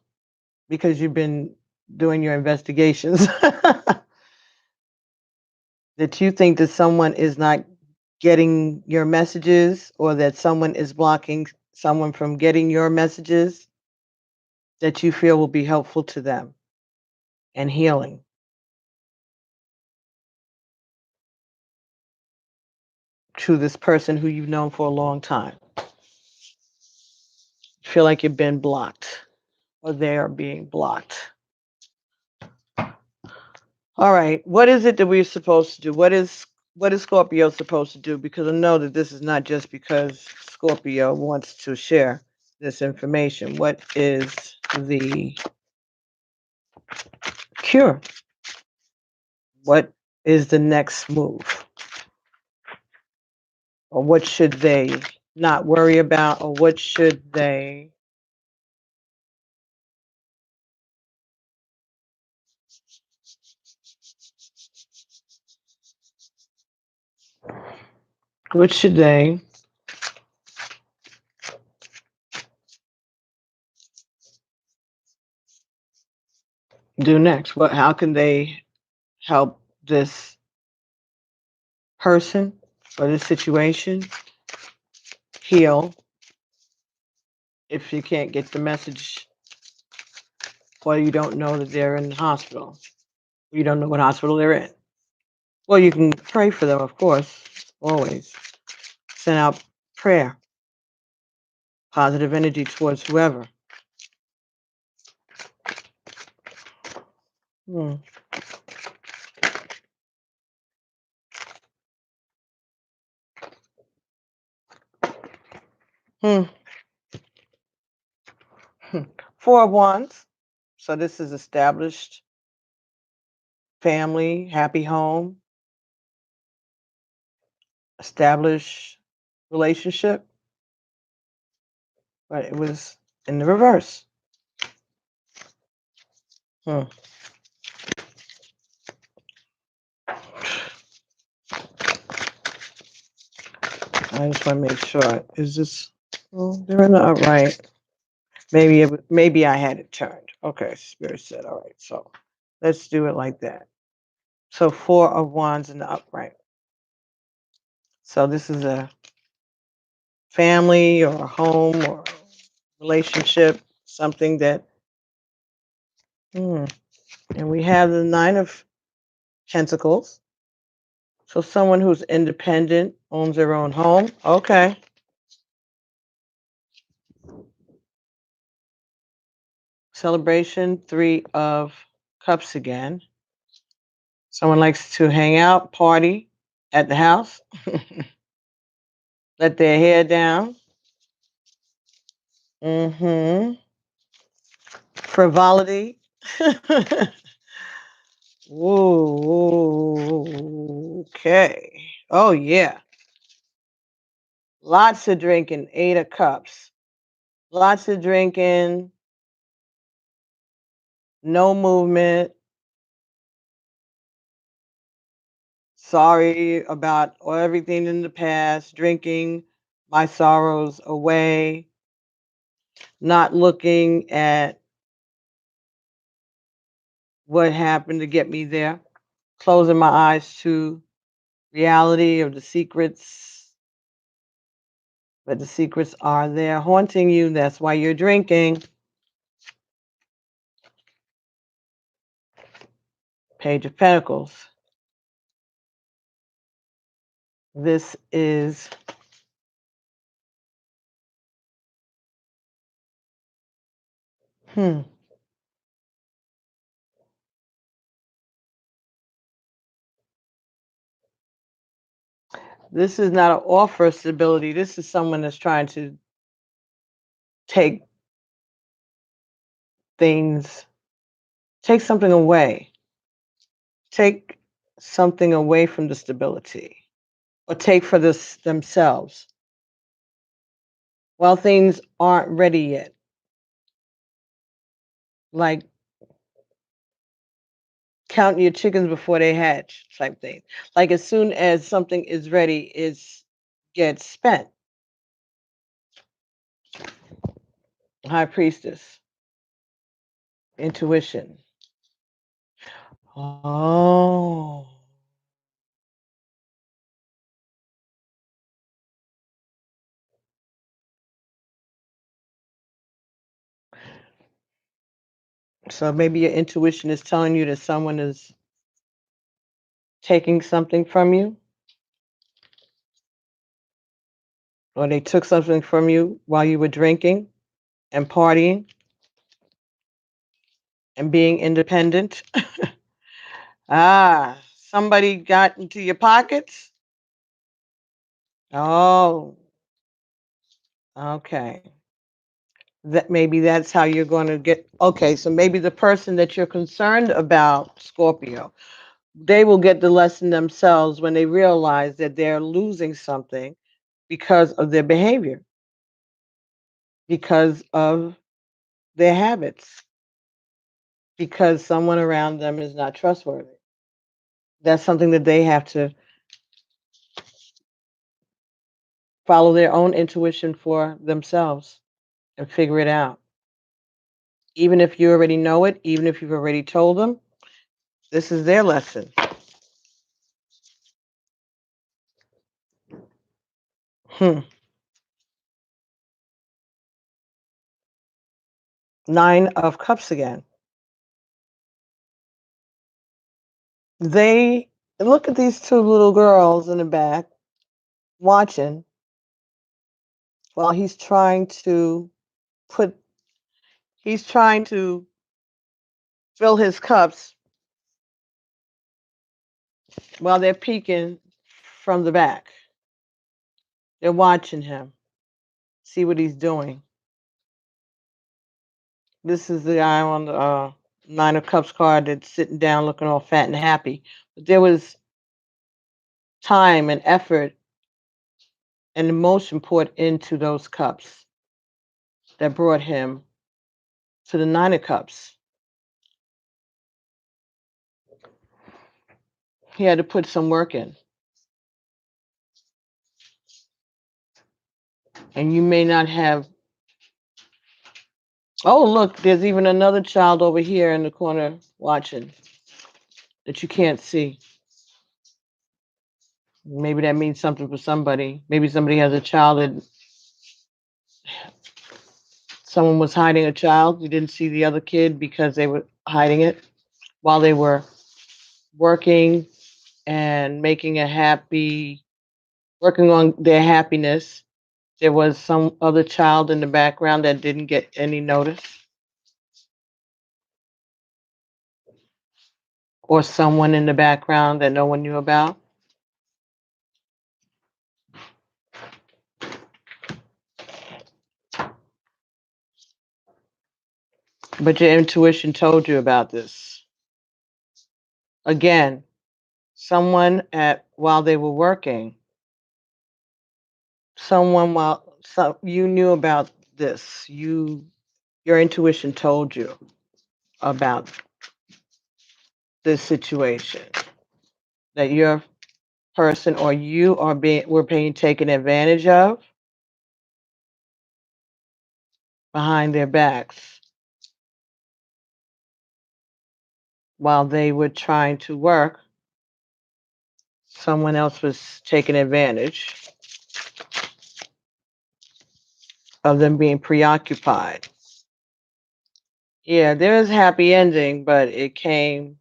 because you've been doing your investigations. That you think that someone is not getting your messages or that someone is blocking someone from getting your messages that you feel will be helpful to them and healing. To this person who you've known for a long time. Feel like you've been blocked or they are being blocked. All right, what is it that we're supposed to do? What is Scorpio supposed to do? Because I know that this is not just because Scorpio wants to share this information. What is the cure? What is the next move? Or what should they not worry about? Or what should they what should they do next? How can they help this person for this situation, heal if you can't get the message or you don't know that they're in the hospital. You don't know what hospital they're in. Well, you can pray for them, of course, always. Send out prayer, positive energy towards whoever. Hmm. Hmm. Four of Wands. So this is established family, happy home, established relationship, but it was in the reverse. Hmm. I just want to make sure. Is this? Oh, they're in the upright. Maybe I had it turned. Okay, Spirit said, all right. So let's do it like that. So Four of Wands in the upright. So this is a family or a home or relationship, something that. And we have the Nine of Pentacles. So someone who's independent, owns their own home. Okay. Celebration, Three of Cups again. Someone likes to hang out, party at the house, let their hair down. Frivolity. Whoa, okay. Oh, yeah. Lots of drinking, Eight of Cups. Lots of drinking, no movement. Sorry about everything in the past, drinking my sorrows away, not looking at what happened to get me there, closing my eyes to reality of the secrets. But the secrets are there haunting you. That's why you're drinking. Page of Pentacles. This is this is not an offer of stability. This is someone that's trying to take things, take something away. Take something away from the stability or take for this themselves. Well, things aren't ready yet. Like counting your chickens before they hatch type thing. Like as soon as something is ready, it gets spent. High Priestess. Intuition. Oh. So maybe your intuition is telling you that someone is taking something from you, or they took something from you while you were drinking and partying and being independent. Somebody got into your pockets? Oh, okay. That maybe that's how you're going to get. Okay, so maybe the person that you're concerned about, Scorpio, they will get the lesson themselves when they realize that they're losing something because of their behavior, because of their habits, because someone around them is not trustworthy. That's something that they have to follow their own intuition for themselves and figure it out. Even if you already know it, even if you've already told them, this is their lesson. Hmm. 9 of Cups again. They look at these two little girls in the back watching while put he's trying to fill his cups while they're peeking from the back. They're watching him, see what he's doing. This is the guy on the 9 of Cups card that's sitting down looking all fat and happy. But there was time and effort and emotion poured into those cups that brought him to the 9 of Cups. He had to put some work in. And you may not have. Oh, look, there's even another child over here in the corner watching that you can't see. Maybe that means something for somebody. Maybe somebody has a child that someone was hiding a child. You didn't see the other kid because they were hiding it while they were working and working on their happiness. There was some other child in the background that didn't get any notice, or someone in the background that no one knew about. But your intuition told you about this. Again, someone while they were working, you knew about this. Your intuition told you about this situation, that your person or you were being taken advantage of behind their backs while they were trying to work. Someone else was taking advantage of them being preoccupied. Yeah, there is a happy ending, but it came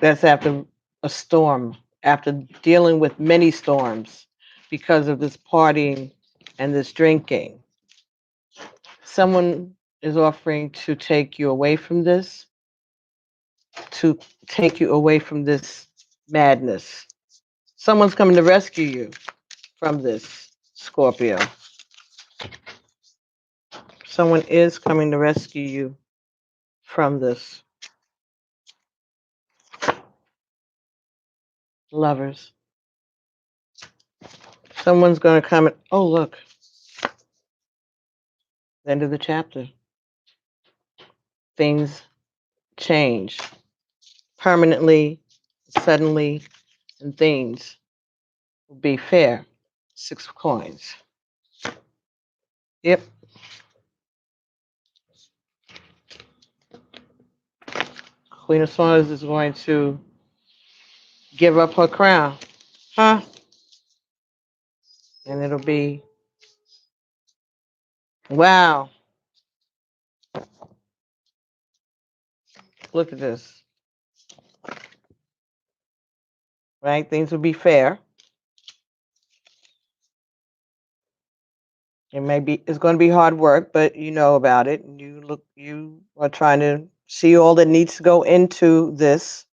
that's after a storm, after dealing with many storms because of this partying and this drinking. Someone is offering to take you away from this, to take you away from this madness. Someone's coming to rescue you from this, Scorpio. Someone is coming to rescue you from this. Lovers. Someone's going to come and, oh, look, the end of the chapter. Things change permanently, suddenly, and things will be fair. 6 of coins. Yep. Queen of Swords is going to give up her crown. Huh? And it'll be, wow. Look at this. Right? Things will be fair. It's going to be hard work, but you know about it. And you are trying to see all that needs to go into this,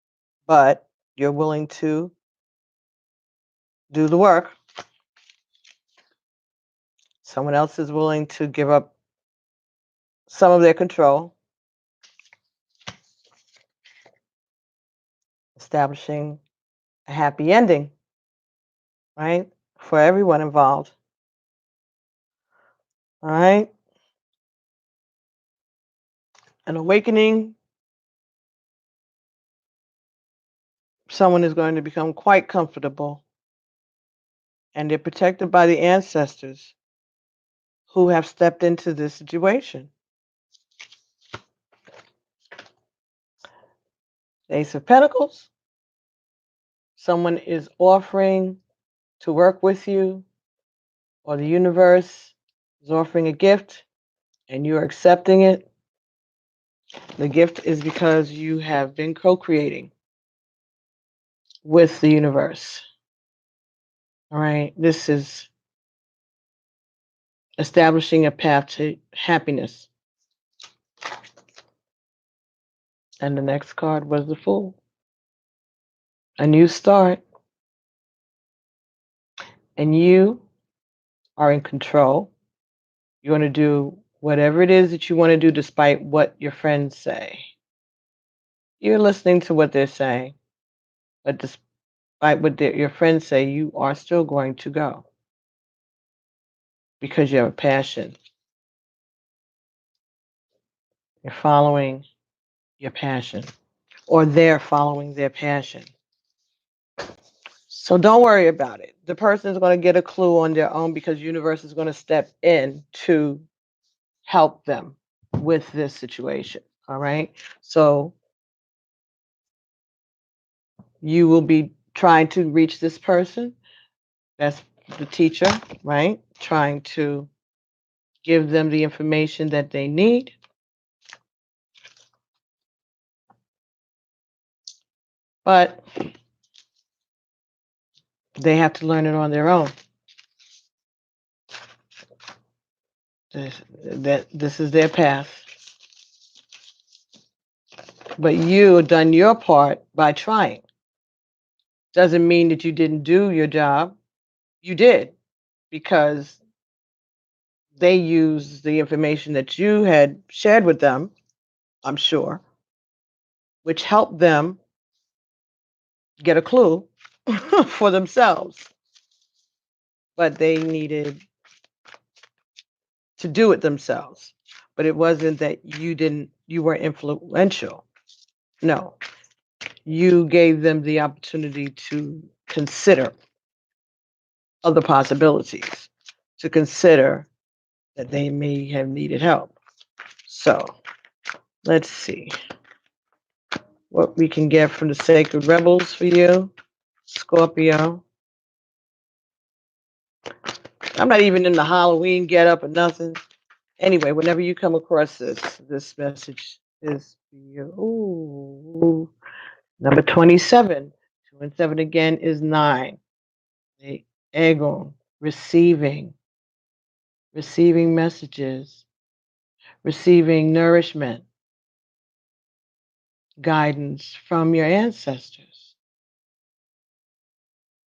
but you're willing to do the work. Someone else is willing to give up some of their control, establishing a happy ending, right? For everyone involved. All right? An awakening. Someone is going to become quite comfortable, and they're protected by the ancestors who have stepped into this situation. Ace of Pentacles. Someone is offering to work with you or the universe is offering a gift and you're accepting it, the gift is because you have been co-creating with the universe. All right. This is establishing a path to happiness. And the next card was the Fool. A new start. And you are in control. You want to do whatever it is that you want to do despite what your friends say. You're listening to what they're saying, but despite what your friends say, you are still going to go because you have a passion. You're following your passion, or they're following their passion. So don't worry about it. The person is going to get a clue on their own because universe is going to step in to help them with this situation. All right. So you will be trying to reach this person. That's the teacher, right? Trying to give them the information that they need. But they have to learn it on their own. This is their path. But you have done your part by trying. Doesn't mean that you didn't do your job. You did, because they used the information that you had shared with them, I'm sure, which helped them get a clue for themselves. But they needed to do it themselves. But it wasn't that you were influential. No, you gave them the opportunity to consider other possibilities, to consider that they may have needed help. So let's see what we can get from the Sacred Rebels for you, Scorpio. I'm not even in the Halloween getup or nothing. Anyway, whenever you come across this message is for you. Ooh, number 27. 2 and 7 again is 9. The Egon, receiving messages, receiving nourishment, guidance from your ancestors.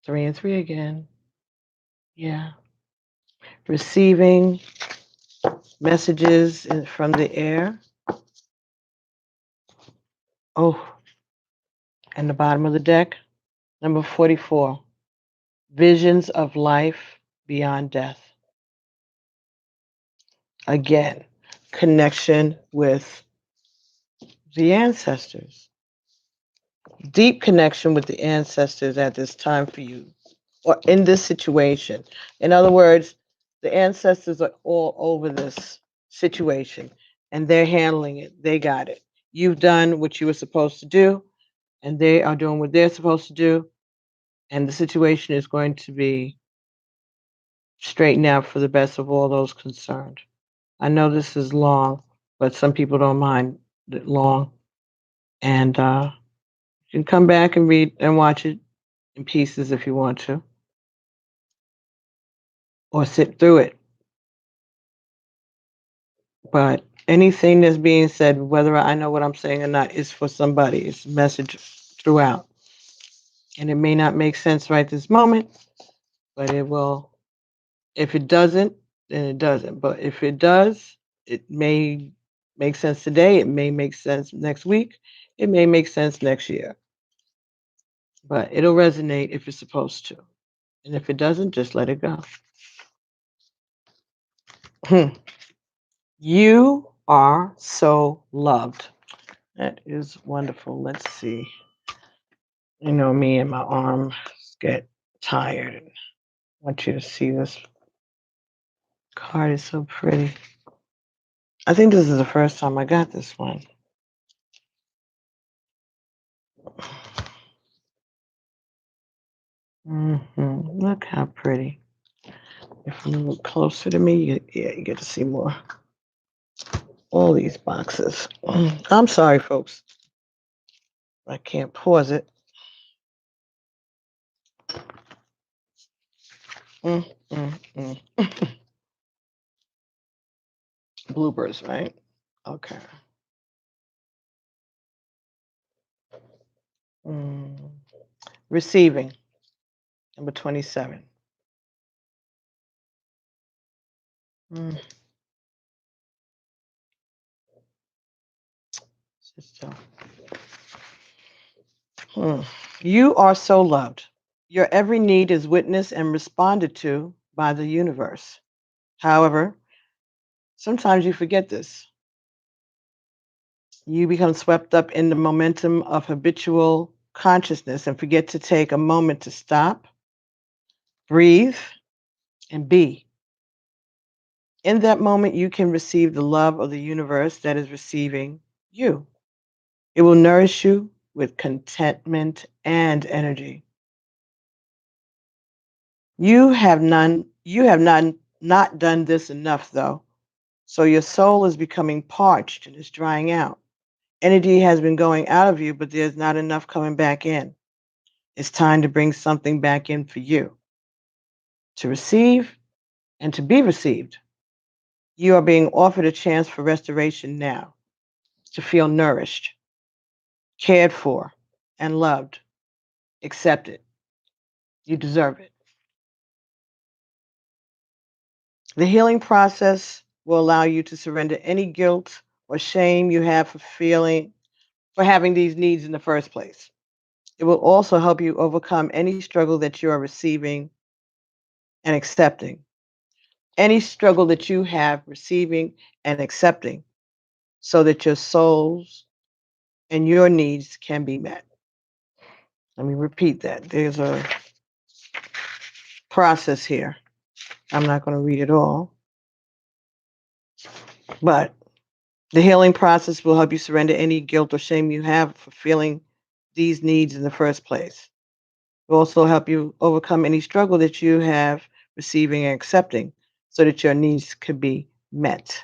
3 and 3 again. Yeah. Receiving messages from the air. Oh, and the bottom of the deck, number 44. Visions of life beyond death. Again, connection with the ancestors. Deep connection with the ancestors at this time for you, or in this situation. In other words, the ancestors are all over this situation and they're handling it. They got it. You've done what you were supposed to do, and they are doing what they're supposed to do. And the situation is going to be straightened out for the best of all those concerned. I know this is long, but some people don't mind it long. And you can come back and read and watch it in pieces if you want to, or sit through it. But anything that's being said, whether I know what I'm saying or not, is for somebody. It's a message throughout. And it may not make sense right this moment, but it will. If it doesn't, then it doesn't. But if it does, it may make sense today. It may make sense next week. It may make sense next year. But it'll resonate if it's supposed to. And if it doesn't, just let it go. You are so loved. That is wonderful. Let's see. You know, me and my arms get tired. And I want you to see this card is so pretty. I think this is the first time I got this one. Look how pretty. If you move closer to me, you get to see more. All these boxes. I'm sorry, folks. I can't pause it. Mm, mm, mm. Bloopers, right? Okay. Mm. Receiving, number 27. Mm. So, you are so loved. Your every need is witnessed and responded to by the universe. However, sometimes you forget this. You become swept up in the momentum of habitual consciousness and forget to take a moment to stop, breathe, and be. In that moment, you can receive the love of the universe that is receiving you. It will nourish you with contentment and energy. You have not done this enough though. So your soul is becoming parched and is drying out. Energy has been going out of you, but there's not enough coming back in. It's time to bring something back in for you to receive and to be received. You are being offered a chance for restoration now, to feel nourished, cared for, and loved. Accept it. You deserve it. The healing process will allow you to surrender any guilt or shame you have for having these needs in the first place. It will also help you overcome any struggle that you are receiving and accepting. Any struggle that you have receiving and accepting so that your souls and your needs can be met. Let me repeat that. There's a process here. I'm not going to read it all, but the healing process will help you surrender any guilt or shame you have for feeling these needs in the first place. It will also help you overcome any struggle that you have receiving and accepting so that your needs could be met.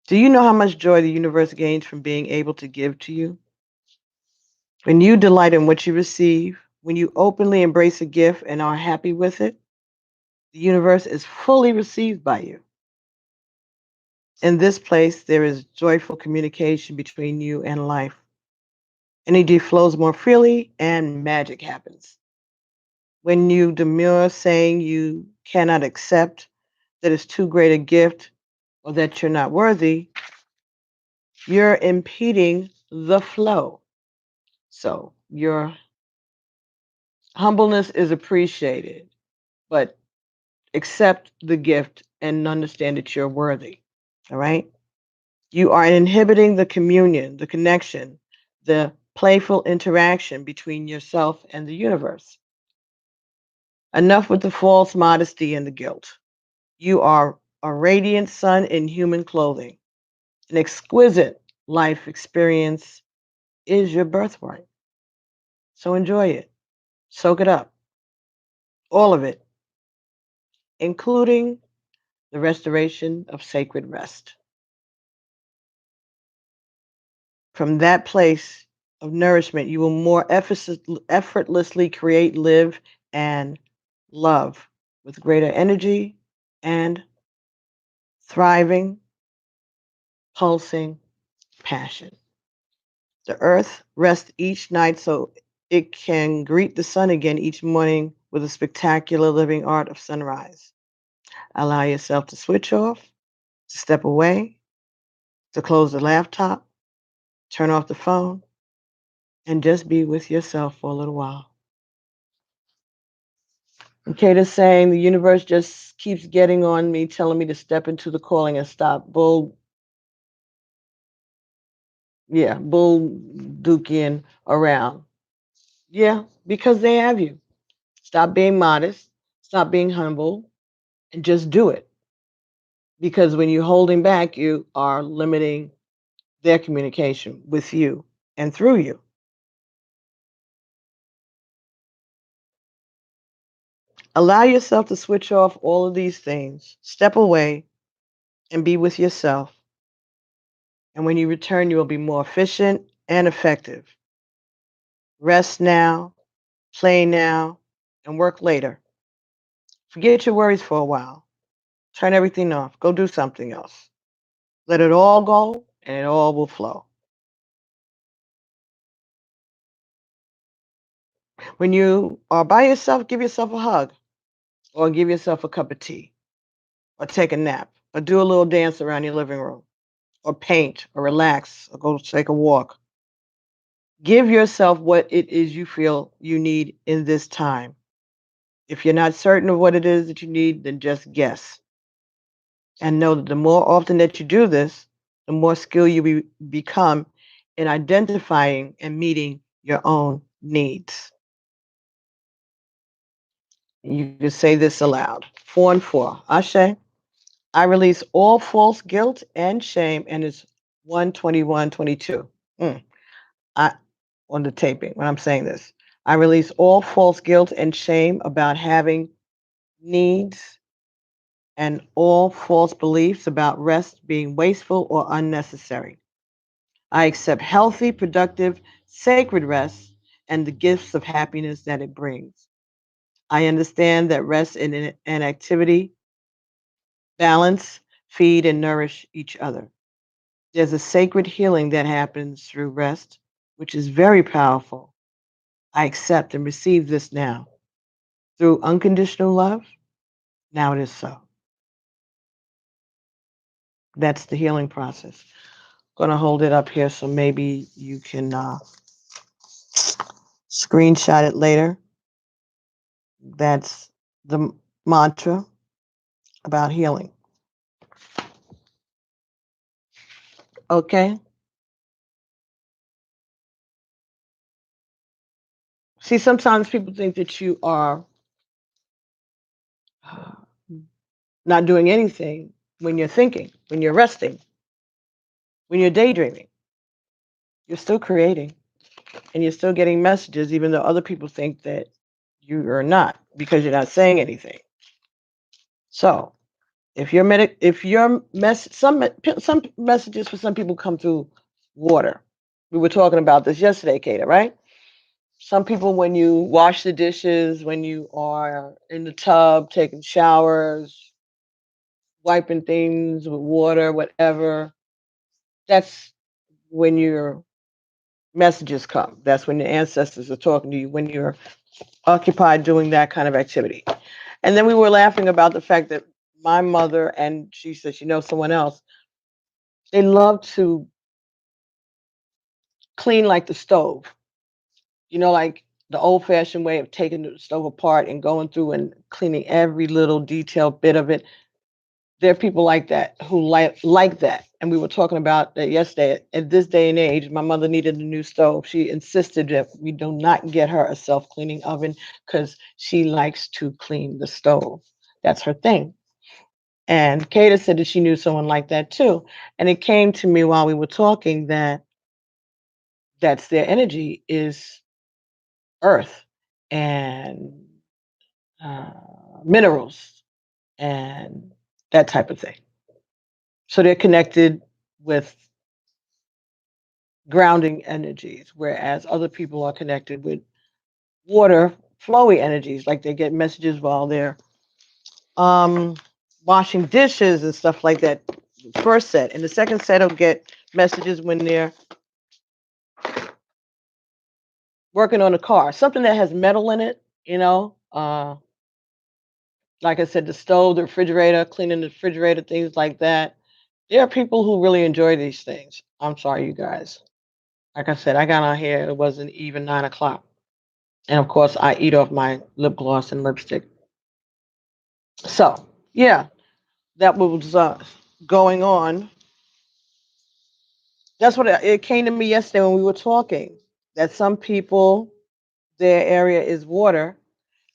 Do you know how much joy the universe gains from being able to give to you? When you delight in what you receive, when you openly embrace a gift and are happy with it, the universe is fully received by you. In this place, there is joyful communication between you and life. Energy flows more freely and magic happens. When you demur, saying you cannot accept, that it's too great a gift, or that you're not worthy, you're impeding the flow. So your humbleness is appreciated, but accept the gift and understand that you're worthy. All right? You are inhibiting the communion, the connection, the playful interaction between yourself and the universe. Enough with the false modesty and the guilt. You are a radiant sun in human clothing. An exquisite life experience is your birthright. So enjoy it. Soak it up. All of it, including the restoration of sacred rest. From that place of nourishment, you will more effortlessly create, live, and love with greater energy and thriving, pulsing passion. The earth rests each night so it can greet the sun again each morning with a spectacular living art of sunrise. Allow yourself to switch off, to step away, to close the laptop, turn off the phone, and just be with yourself for a little while. And Kate saying the universe just keeps getting on me, telling me to step into the calling and stop bull duking around. Yeah, because they have you. Stop being modest, stop being humble, and just do it. Because when you're holding back, you are limiting their communication with you and through you. Allow yourself to switch off all of these things. Step away and be with yourself. And when you return, you will be more efficient and effective. Rest now, play now, and work later. Forget your worries for a while. Turn everything off. Go do something else. Let it all go, and it all will flow. When you are by yourself, give yourself a hug, or give yourself a cup of tea, or take a nap, or do a little dance around your living room, or paint, or relax, or go take a walk. Give yourself what it is you feel you need in this time. If you're not certain of what it is that you need, then just guess. And know that the more often that you do this, the more skill you become in identifying and meeting your own needs. You can say this aloud. 4 and 4. Ashe. I release all false guilt and shame, and it's 121:22. I on the taping when I'm saying this. I release all false guilt and shame about having needs and all false beliefs about rest being wasteful or unnecessary. I accept healthy, productive, sacred rest and the gifts of happiness that it brings. I understand that rest and activity balance, feed, and nourish each other. There's a sacred healing that happens through rest, which is very powerful. I accept and receive this now. Through unconditional love, now it is so. That's the healing process. Going to hold it up here so maybe you can screenshot it later. That's the mantra about healing. Okay? See, sometimes people think that you are not doing anything when you're thinking, when you're resting, when you're daydreaming. You're still creating and you're still getting messages, even though other people think that you are not because you're not saying anything. So, if your some messages for some people come through water. We were talking about this yesterday, Kata, right? Some people, when you wash the dishes, when you are in the tub, taking showers, wiping things with water, whatever, that's when your messages come. That's when your ancestors are talking to you, when you're occupied doing that kind of activity. And then we were laughing about the fact that my mother, and she said she knows someone else, they love to clean like the stove. Like the old fashioned way of taking the stove apart and going through and cleaning every little detailed bit of it. There are people like that who like that. And we were talking about that yesterday. At this day and age, my mother needed a new stove. She insisted that we do not get her a self-cleaning oven because she likes to clean the stove. That's her thing. And Kata said that she knew someone like that too. And it came to me while we were talking that that's their energy is earth and uh, minerals and that type of thing. So they're connected with grounding energies, whereas other people are connected with water flowy energies, like they get messages while they're um, washing dishes and stuff like that. First set, and the second set will get messages when they're working on a car, something that has metal in it. Like I said, the stove, the refrigerator, cleaning the refrigerator, things like that. There are people who really enjoy these things. I'm sorry, you guys. Like I said, I got on here, it wasn't even 9 o'clock. And of course, I eat off my lip gloss and lipstick. So, yeah, that was going on. That's what it came to me yesterday when we were talking that some people, their area is water,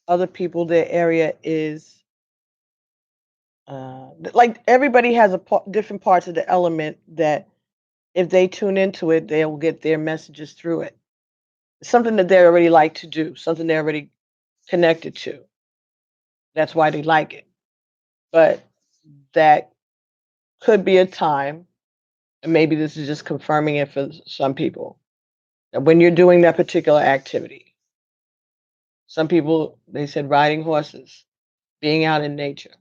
other people, their area is like everybody has different parts of the element that if they tune into it, they'll get their messages through it. Something that they already like to do, something they're already connected to. That's why they like it. But that could be a time, and maybe this is just confirming it for some people, that when you're doing that particular activity, some people, they said riding horses, being out in nature.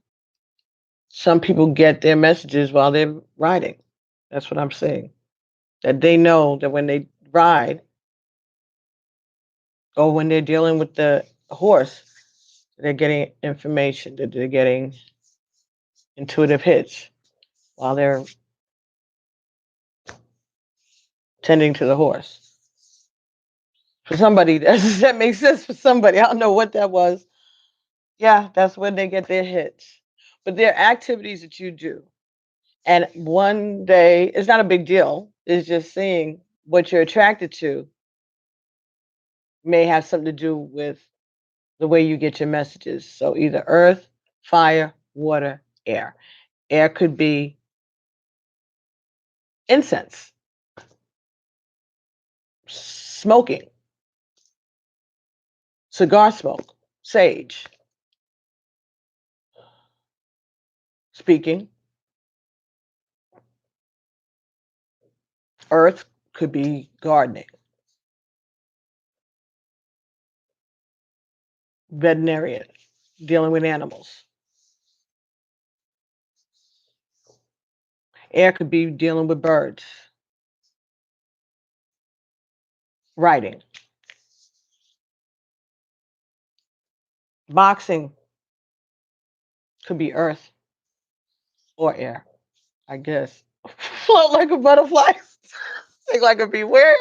Some people get their messages while they're riding. That's what I'm saying. That they know that when they ride or when they're dealing with the horse, they're getting information, that they're getting intuitive hits while they're tending to the horse. For somebody, that makes sense for somebody. I don't know what that was. Yeah, that's when they get their hits. But there are activities that you do. And one day, it's not a big deal. It's just seeing what you're attracted to may have something to do with the way you get your messages. So either earth, fire, water, air. Air could be incense, smoking, cigar smoke, sage, speaking. Earth could be gardening, veterinarian, dealing with animals. Air could be dealing with birds, writing. Boxing could be earth or air, I guess. Float like a butterfly. Think like a be weird.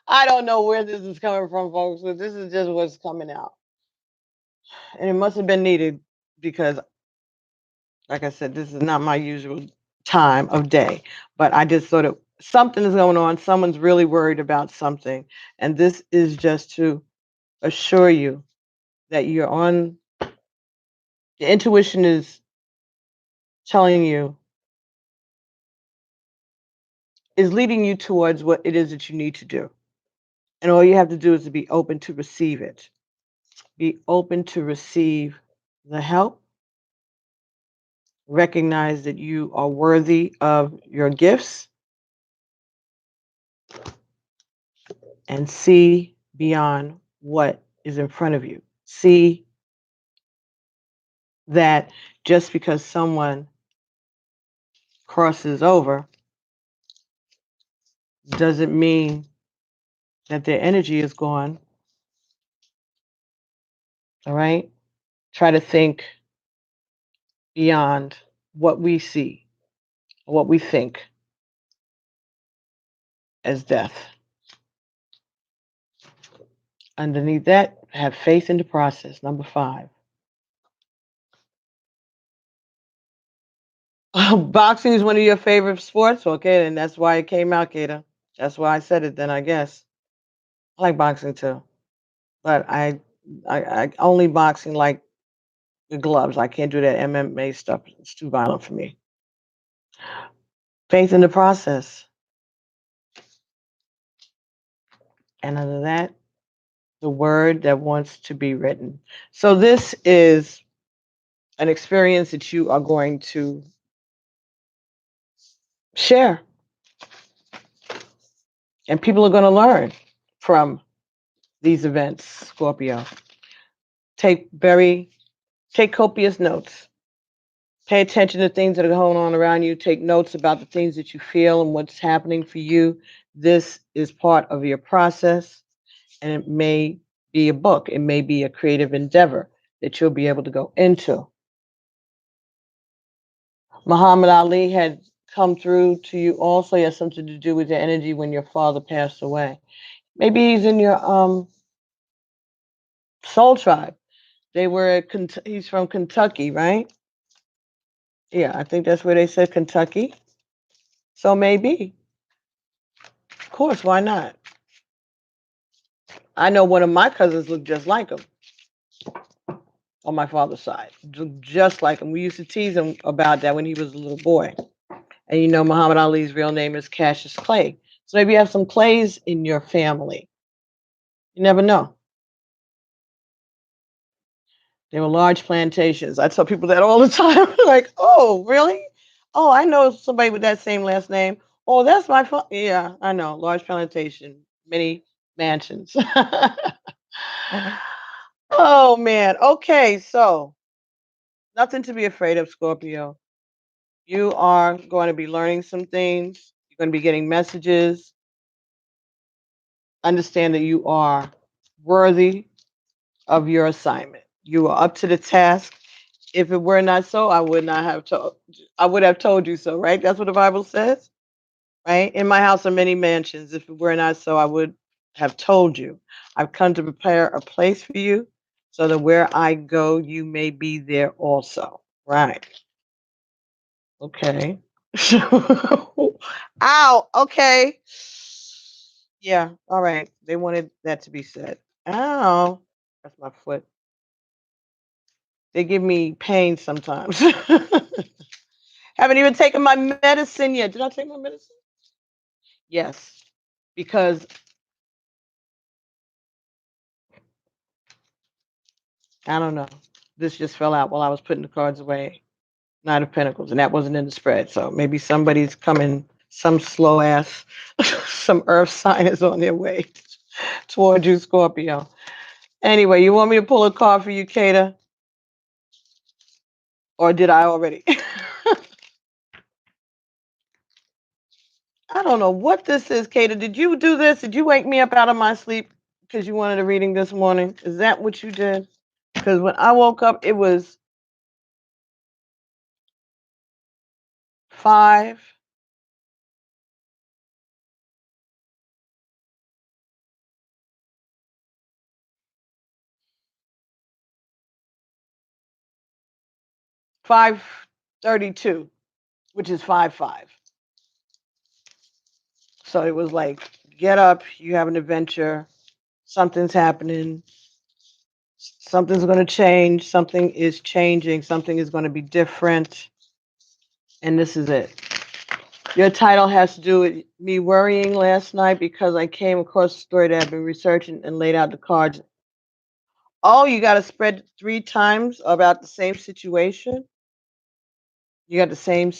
I don't know where this is coming from, folks, but this is just what's coming out. And it must have been needed because, like I said, this is not my usual time of day. But I just thought something is going on. Someone's really worried about something. And this is just to assure you that you're on, the intuition is telling you, is leading you towards what it is that you need to do. And all you have to do is to be open to receive it. Be open to receive the help. Recognize that you are worthy of your gifts and see beyond what is in front of you. See that just because someone crosses over doesn't mean that their energy is gone. All right? Try to think beyond what we see, what we think as death. Underneath that, have faith in the process. Number 5. Boxing is one of your favorite sports? Okay, and that's why it came out, Kata. That's why I said it then, I guess. I like boxing too. But I only boxing like the gloves. I can't do that MMA stuff. It's too violent for me. Faith in the process. And under that, the word that wants to be written. So this is an experience that you are going to share. And people are going to learn from these events, Scorpio. Take copious notes. Pay attention to things that are going on around you. Take notes about the things that you feel and what's happening for you. This is part of your process, and it may be a book. It may be a creative endeavor that you'll be able to go into. Muhammad Ali had come through to you also. He has something to do with your energy when your father passed away. Maybe he's in your soul tribe. He's from Kentucky, right? Yeah, I think that's where they said Kentucky. So maybe. Of course, why not? I know one of my cousins looked just like him on my father's side. Just like him. We used to tease him about that when he was a little boy. And you know, Muhammad Ali's real name is Cassius Clay. So maybe you have some Clays in your family. You never know. They were large plantations. I tell people that all the time. Like, oh, really? Oh, I know somebody with that same last name. Oh, that's my phone. Yeah, I know. Large plantation, many mansions. Oh man. Okay, so nothing to be afraid of, Scorpio. You are going to be learning some things. You're going to be getting messages. Understand that you are worthy of your assignment. You are up to the task. If it were not so, I would not have told. I would have told you so, right? That's what the Bible says, right? In my house are many mansions. If it were not so, I would have told you. I've come to prepare a place for you, so that where I go, you may be there also. Right? Okay. Ow. Okay. Yeah. All right. They wanted that to be said. Ow. That's my foot. They give me pain sometimes. Haven't even taken my medicine yet. Did I take my medicine? Yes, because I don't know. This just fell out while I was putting the cards away. Knight of Pentacles, and that wasn't in the spread. So maybe somebody's coming, some slow ass, some earth sign is on their way toward you, Scorpio. Anyway, you want me to pull a card for you, Kata? Or did I already? I don't know what this is, Kata. Did you do this? Did you wake me up out of my sleep because you wanted a reading this morning? Is that what you did? Because when I woke up, it was 5. 5:32, which is 5:5. So it was like, get up, you have an adventure, something's happening, something's going to change, something is changing, something is going to be different, and this is it. Your title has to do with me worrying last night because I came across a story that I've been researching and laid out the cards. Oh, you got to spread 3 times about the same situation. You got the same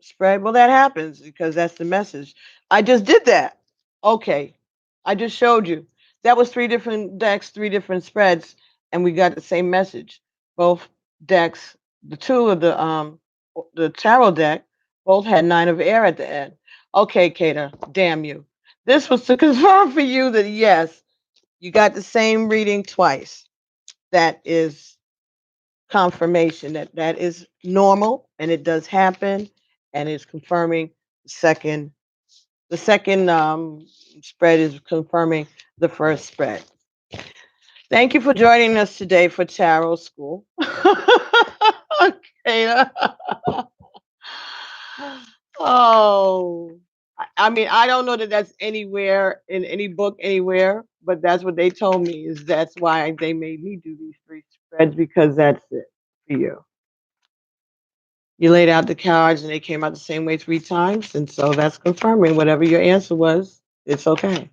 spread. Well, that happens because that's the message. I just did that. Okay. I just showed you. That was 3 different decks, 3 different spreads, and we got the same message. Both decks, the two of the tarot deck, both had 9 of air at the end. Okay, Kata, damn you. This was to confirm for you that yes, you got the same reading twice. That is confirmation that that is normal and it does happen, and it's confirming the second spread is confirming the first spread. Thank you for joining us today for tarot school. Okay. Oh, I mean, I don't know that that's anywhere in any book anywhere, but that's what they told me, is that's why they made me do these 3 spreads, because that's it for you. You laid out the cards and they came out the same way 3 times. And so that's confirming whatever your answer was, it's okay.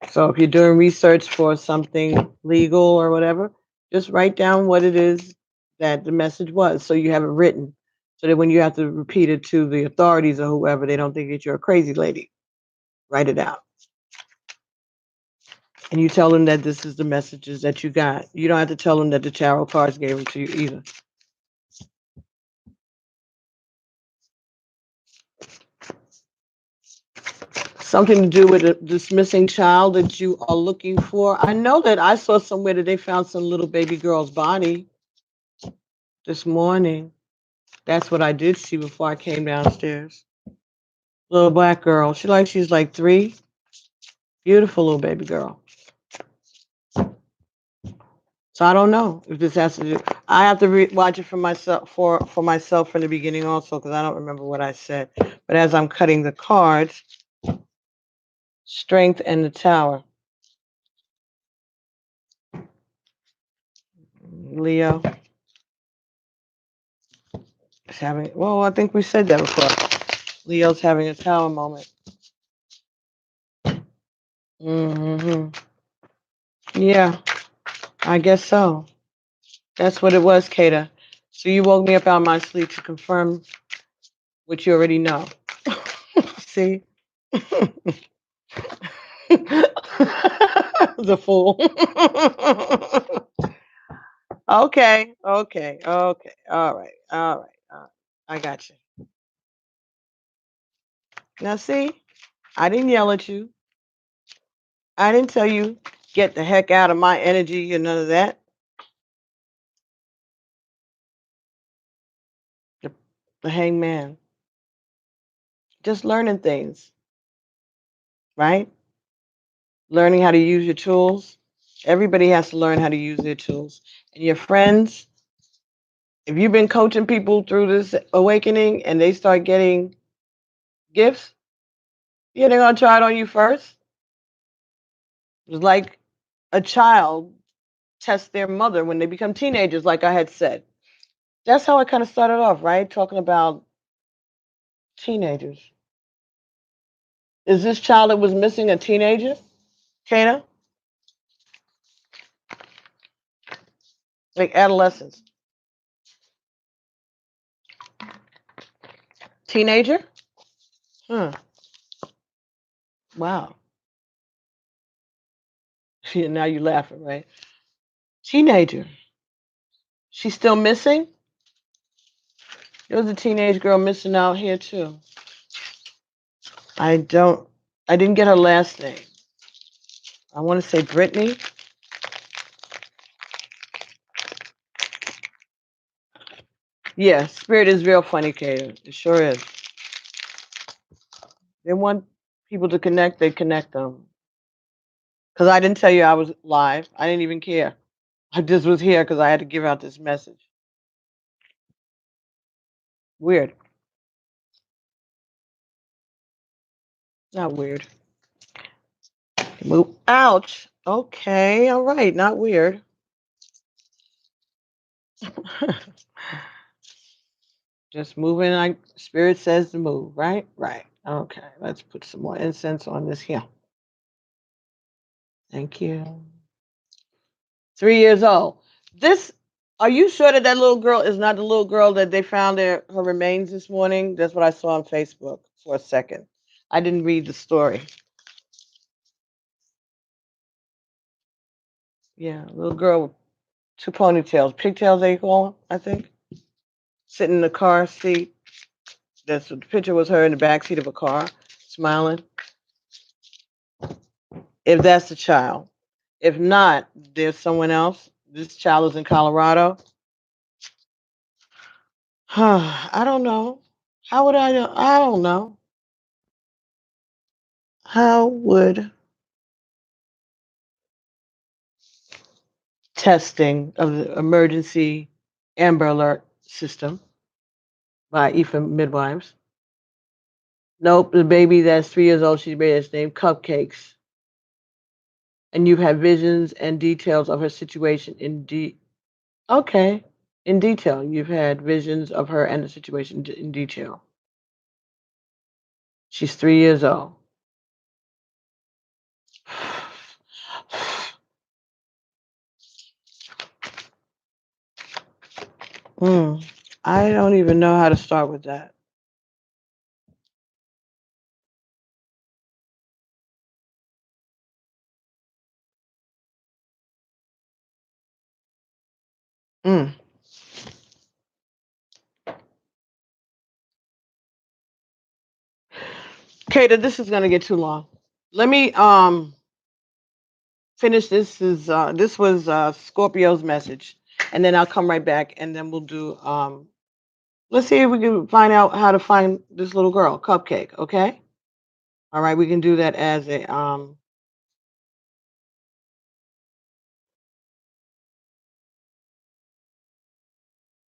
So if you're doing research for something legal or whatever, just write down what it is that the message was, so you have it written, so that when you have to repeat it to the authorities or whoever, they don't think that you're a crazy lady. Write it out. And you tell them that this is the messages that you got. You don't have to tell them that the tarot cards gave them to you either. Something to do with this missing child that you are looking for. I know that I saw somewhere that they found some little baby girl's body this morning. That's what I did see before I came downstairs. Little black girl. She's like 3. Beautiful little baby girl. So I don't know if this has to do. I have to watch it for myself for myself from the beginning also, because I don't remember what I said. But as I'm cutting the cards, Strength and the Tower. Leo is having. Well, I think we said that before. Leo's having a tower moment. Hmm. Yeah, I guess so. That's what it was, Kata. So you woke me up out of my sleep to confirm what you already know. See? The fool. Okay, okay, okay. All right, all right, all right. I got you. Now, see, I didn't yell at you. I didn't tell you get the heck out of my energy and none of that. The, the hangman, just learning things, right? Learning how to use your tools. Everybody has to learn how to use their tools. And your friends, if you've been coaching people through this awakening and they start getting gifts, yeah, they're gonna try it on you first. It's like a child tests their mother when they become teenagers, like I had said. That's how I kind of started off, right? Talking about teenagers. Is this child that was missing a teenager, Kana? Like adolescence? Teenager? Huh. Wow. Now you're laughing, right? Teenager. She's still missing? There was a teenage girl missing out here too. I don't I didn't get her last name. I want to say Brittany. Yeah, Spirit is real funny, Kate. It sure is. They want people to connect, they connect them. Because I didn't tell you I was live. I didn't even care. I just was here because I had to give out this message. Weird. Not weird. Move. Ouch. Okay. All right. Not weird. Just moving like Spirit says to move, right? Right. Okay. Let's put some more incense on this here. Thank you. 3 years old. This, are you sure that that little girl is not the little girl that they found her remains this morning? That's what I saw on Facebook for a second. I didn't read the story. Yeah, little girl with two ponytails, pigtails they call them, I think. Sitting in the car seat. That's what the picture was her in the back seat of a car, smiling. If that's the child. If not, there's someone else. This child is in Colorado. I don't know. How would I know? I don't know. How would testing of the emergency Amber Alert system by Affirm midwives? Nope, the baby that's 3 years old, she's named Cupcakes. And you've had visions and details of her situation okay, in detail. You've had visions of her and the situation in detail. She's 3 years old. I don't even know how to start with that. Mm. Kata, this is gonna get too long. Let me finish this was Scorpio's message, and then I'll come right back and then we'll do let's see if we can find out how to find this little girl, Cupcake, okay? All right, we can do that as a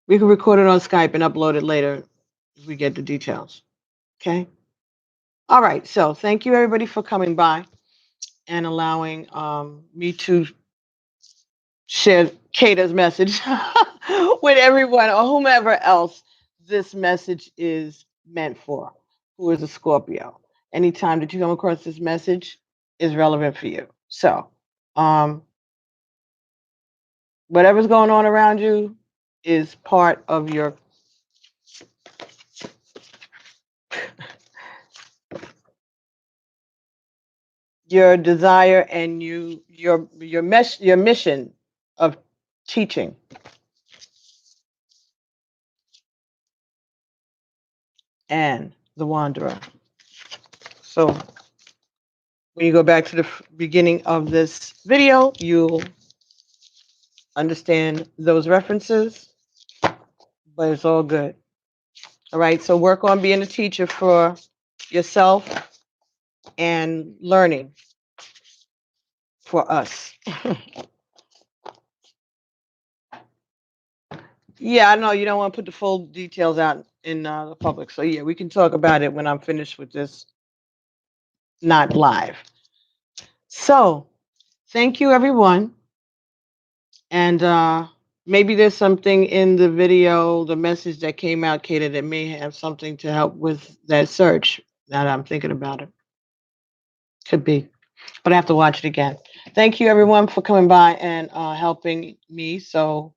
we can record it on Skype and upload it later if we get the details. Okay? All right, so thank you everybody for coming by and allowing me to share Kata's message with everyone or whomever else this message is meant for, who is a Scorpio. Anytime that you come across this message is relevant for you. So, whatever's going on around you is part of your desire and your mission of teaching. And the wanderer. So when you go back to the beginning of this video, you'll understand those references, but it's all good. All right, so work on being a teacher for yourself and learning for us. Yeah, I know you don't want to put the full details out in the public. So yeah, we can talk about it when I'm finished with this, not live. So thank you, everyone. And maybe there's something in the video, the message that came out, Kata, that may have something to help with that search. Now that I'm thinking about it, could be, but I have to watch it again. Thank you, everyone, for coming by and helping me. So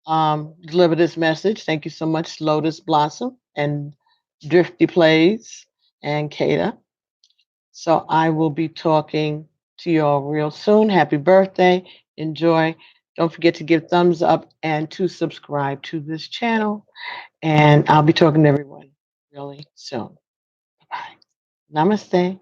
deliver this message. Thank you so much, Lotus Blossom and Drifty Plays and Kata. So I will be talking to you all real soon. Happy birthday. Enjoy. Don't forget to give thumbs up and to subscribe to this channel. And I'll be talking to everyone really soon. Bye. Namaste.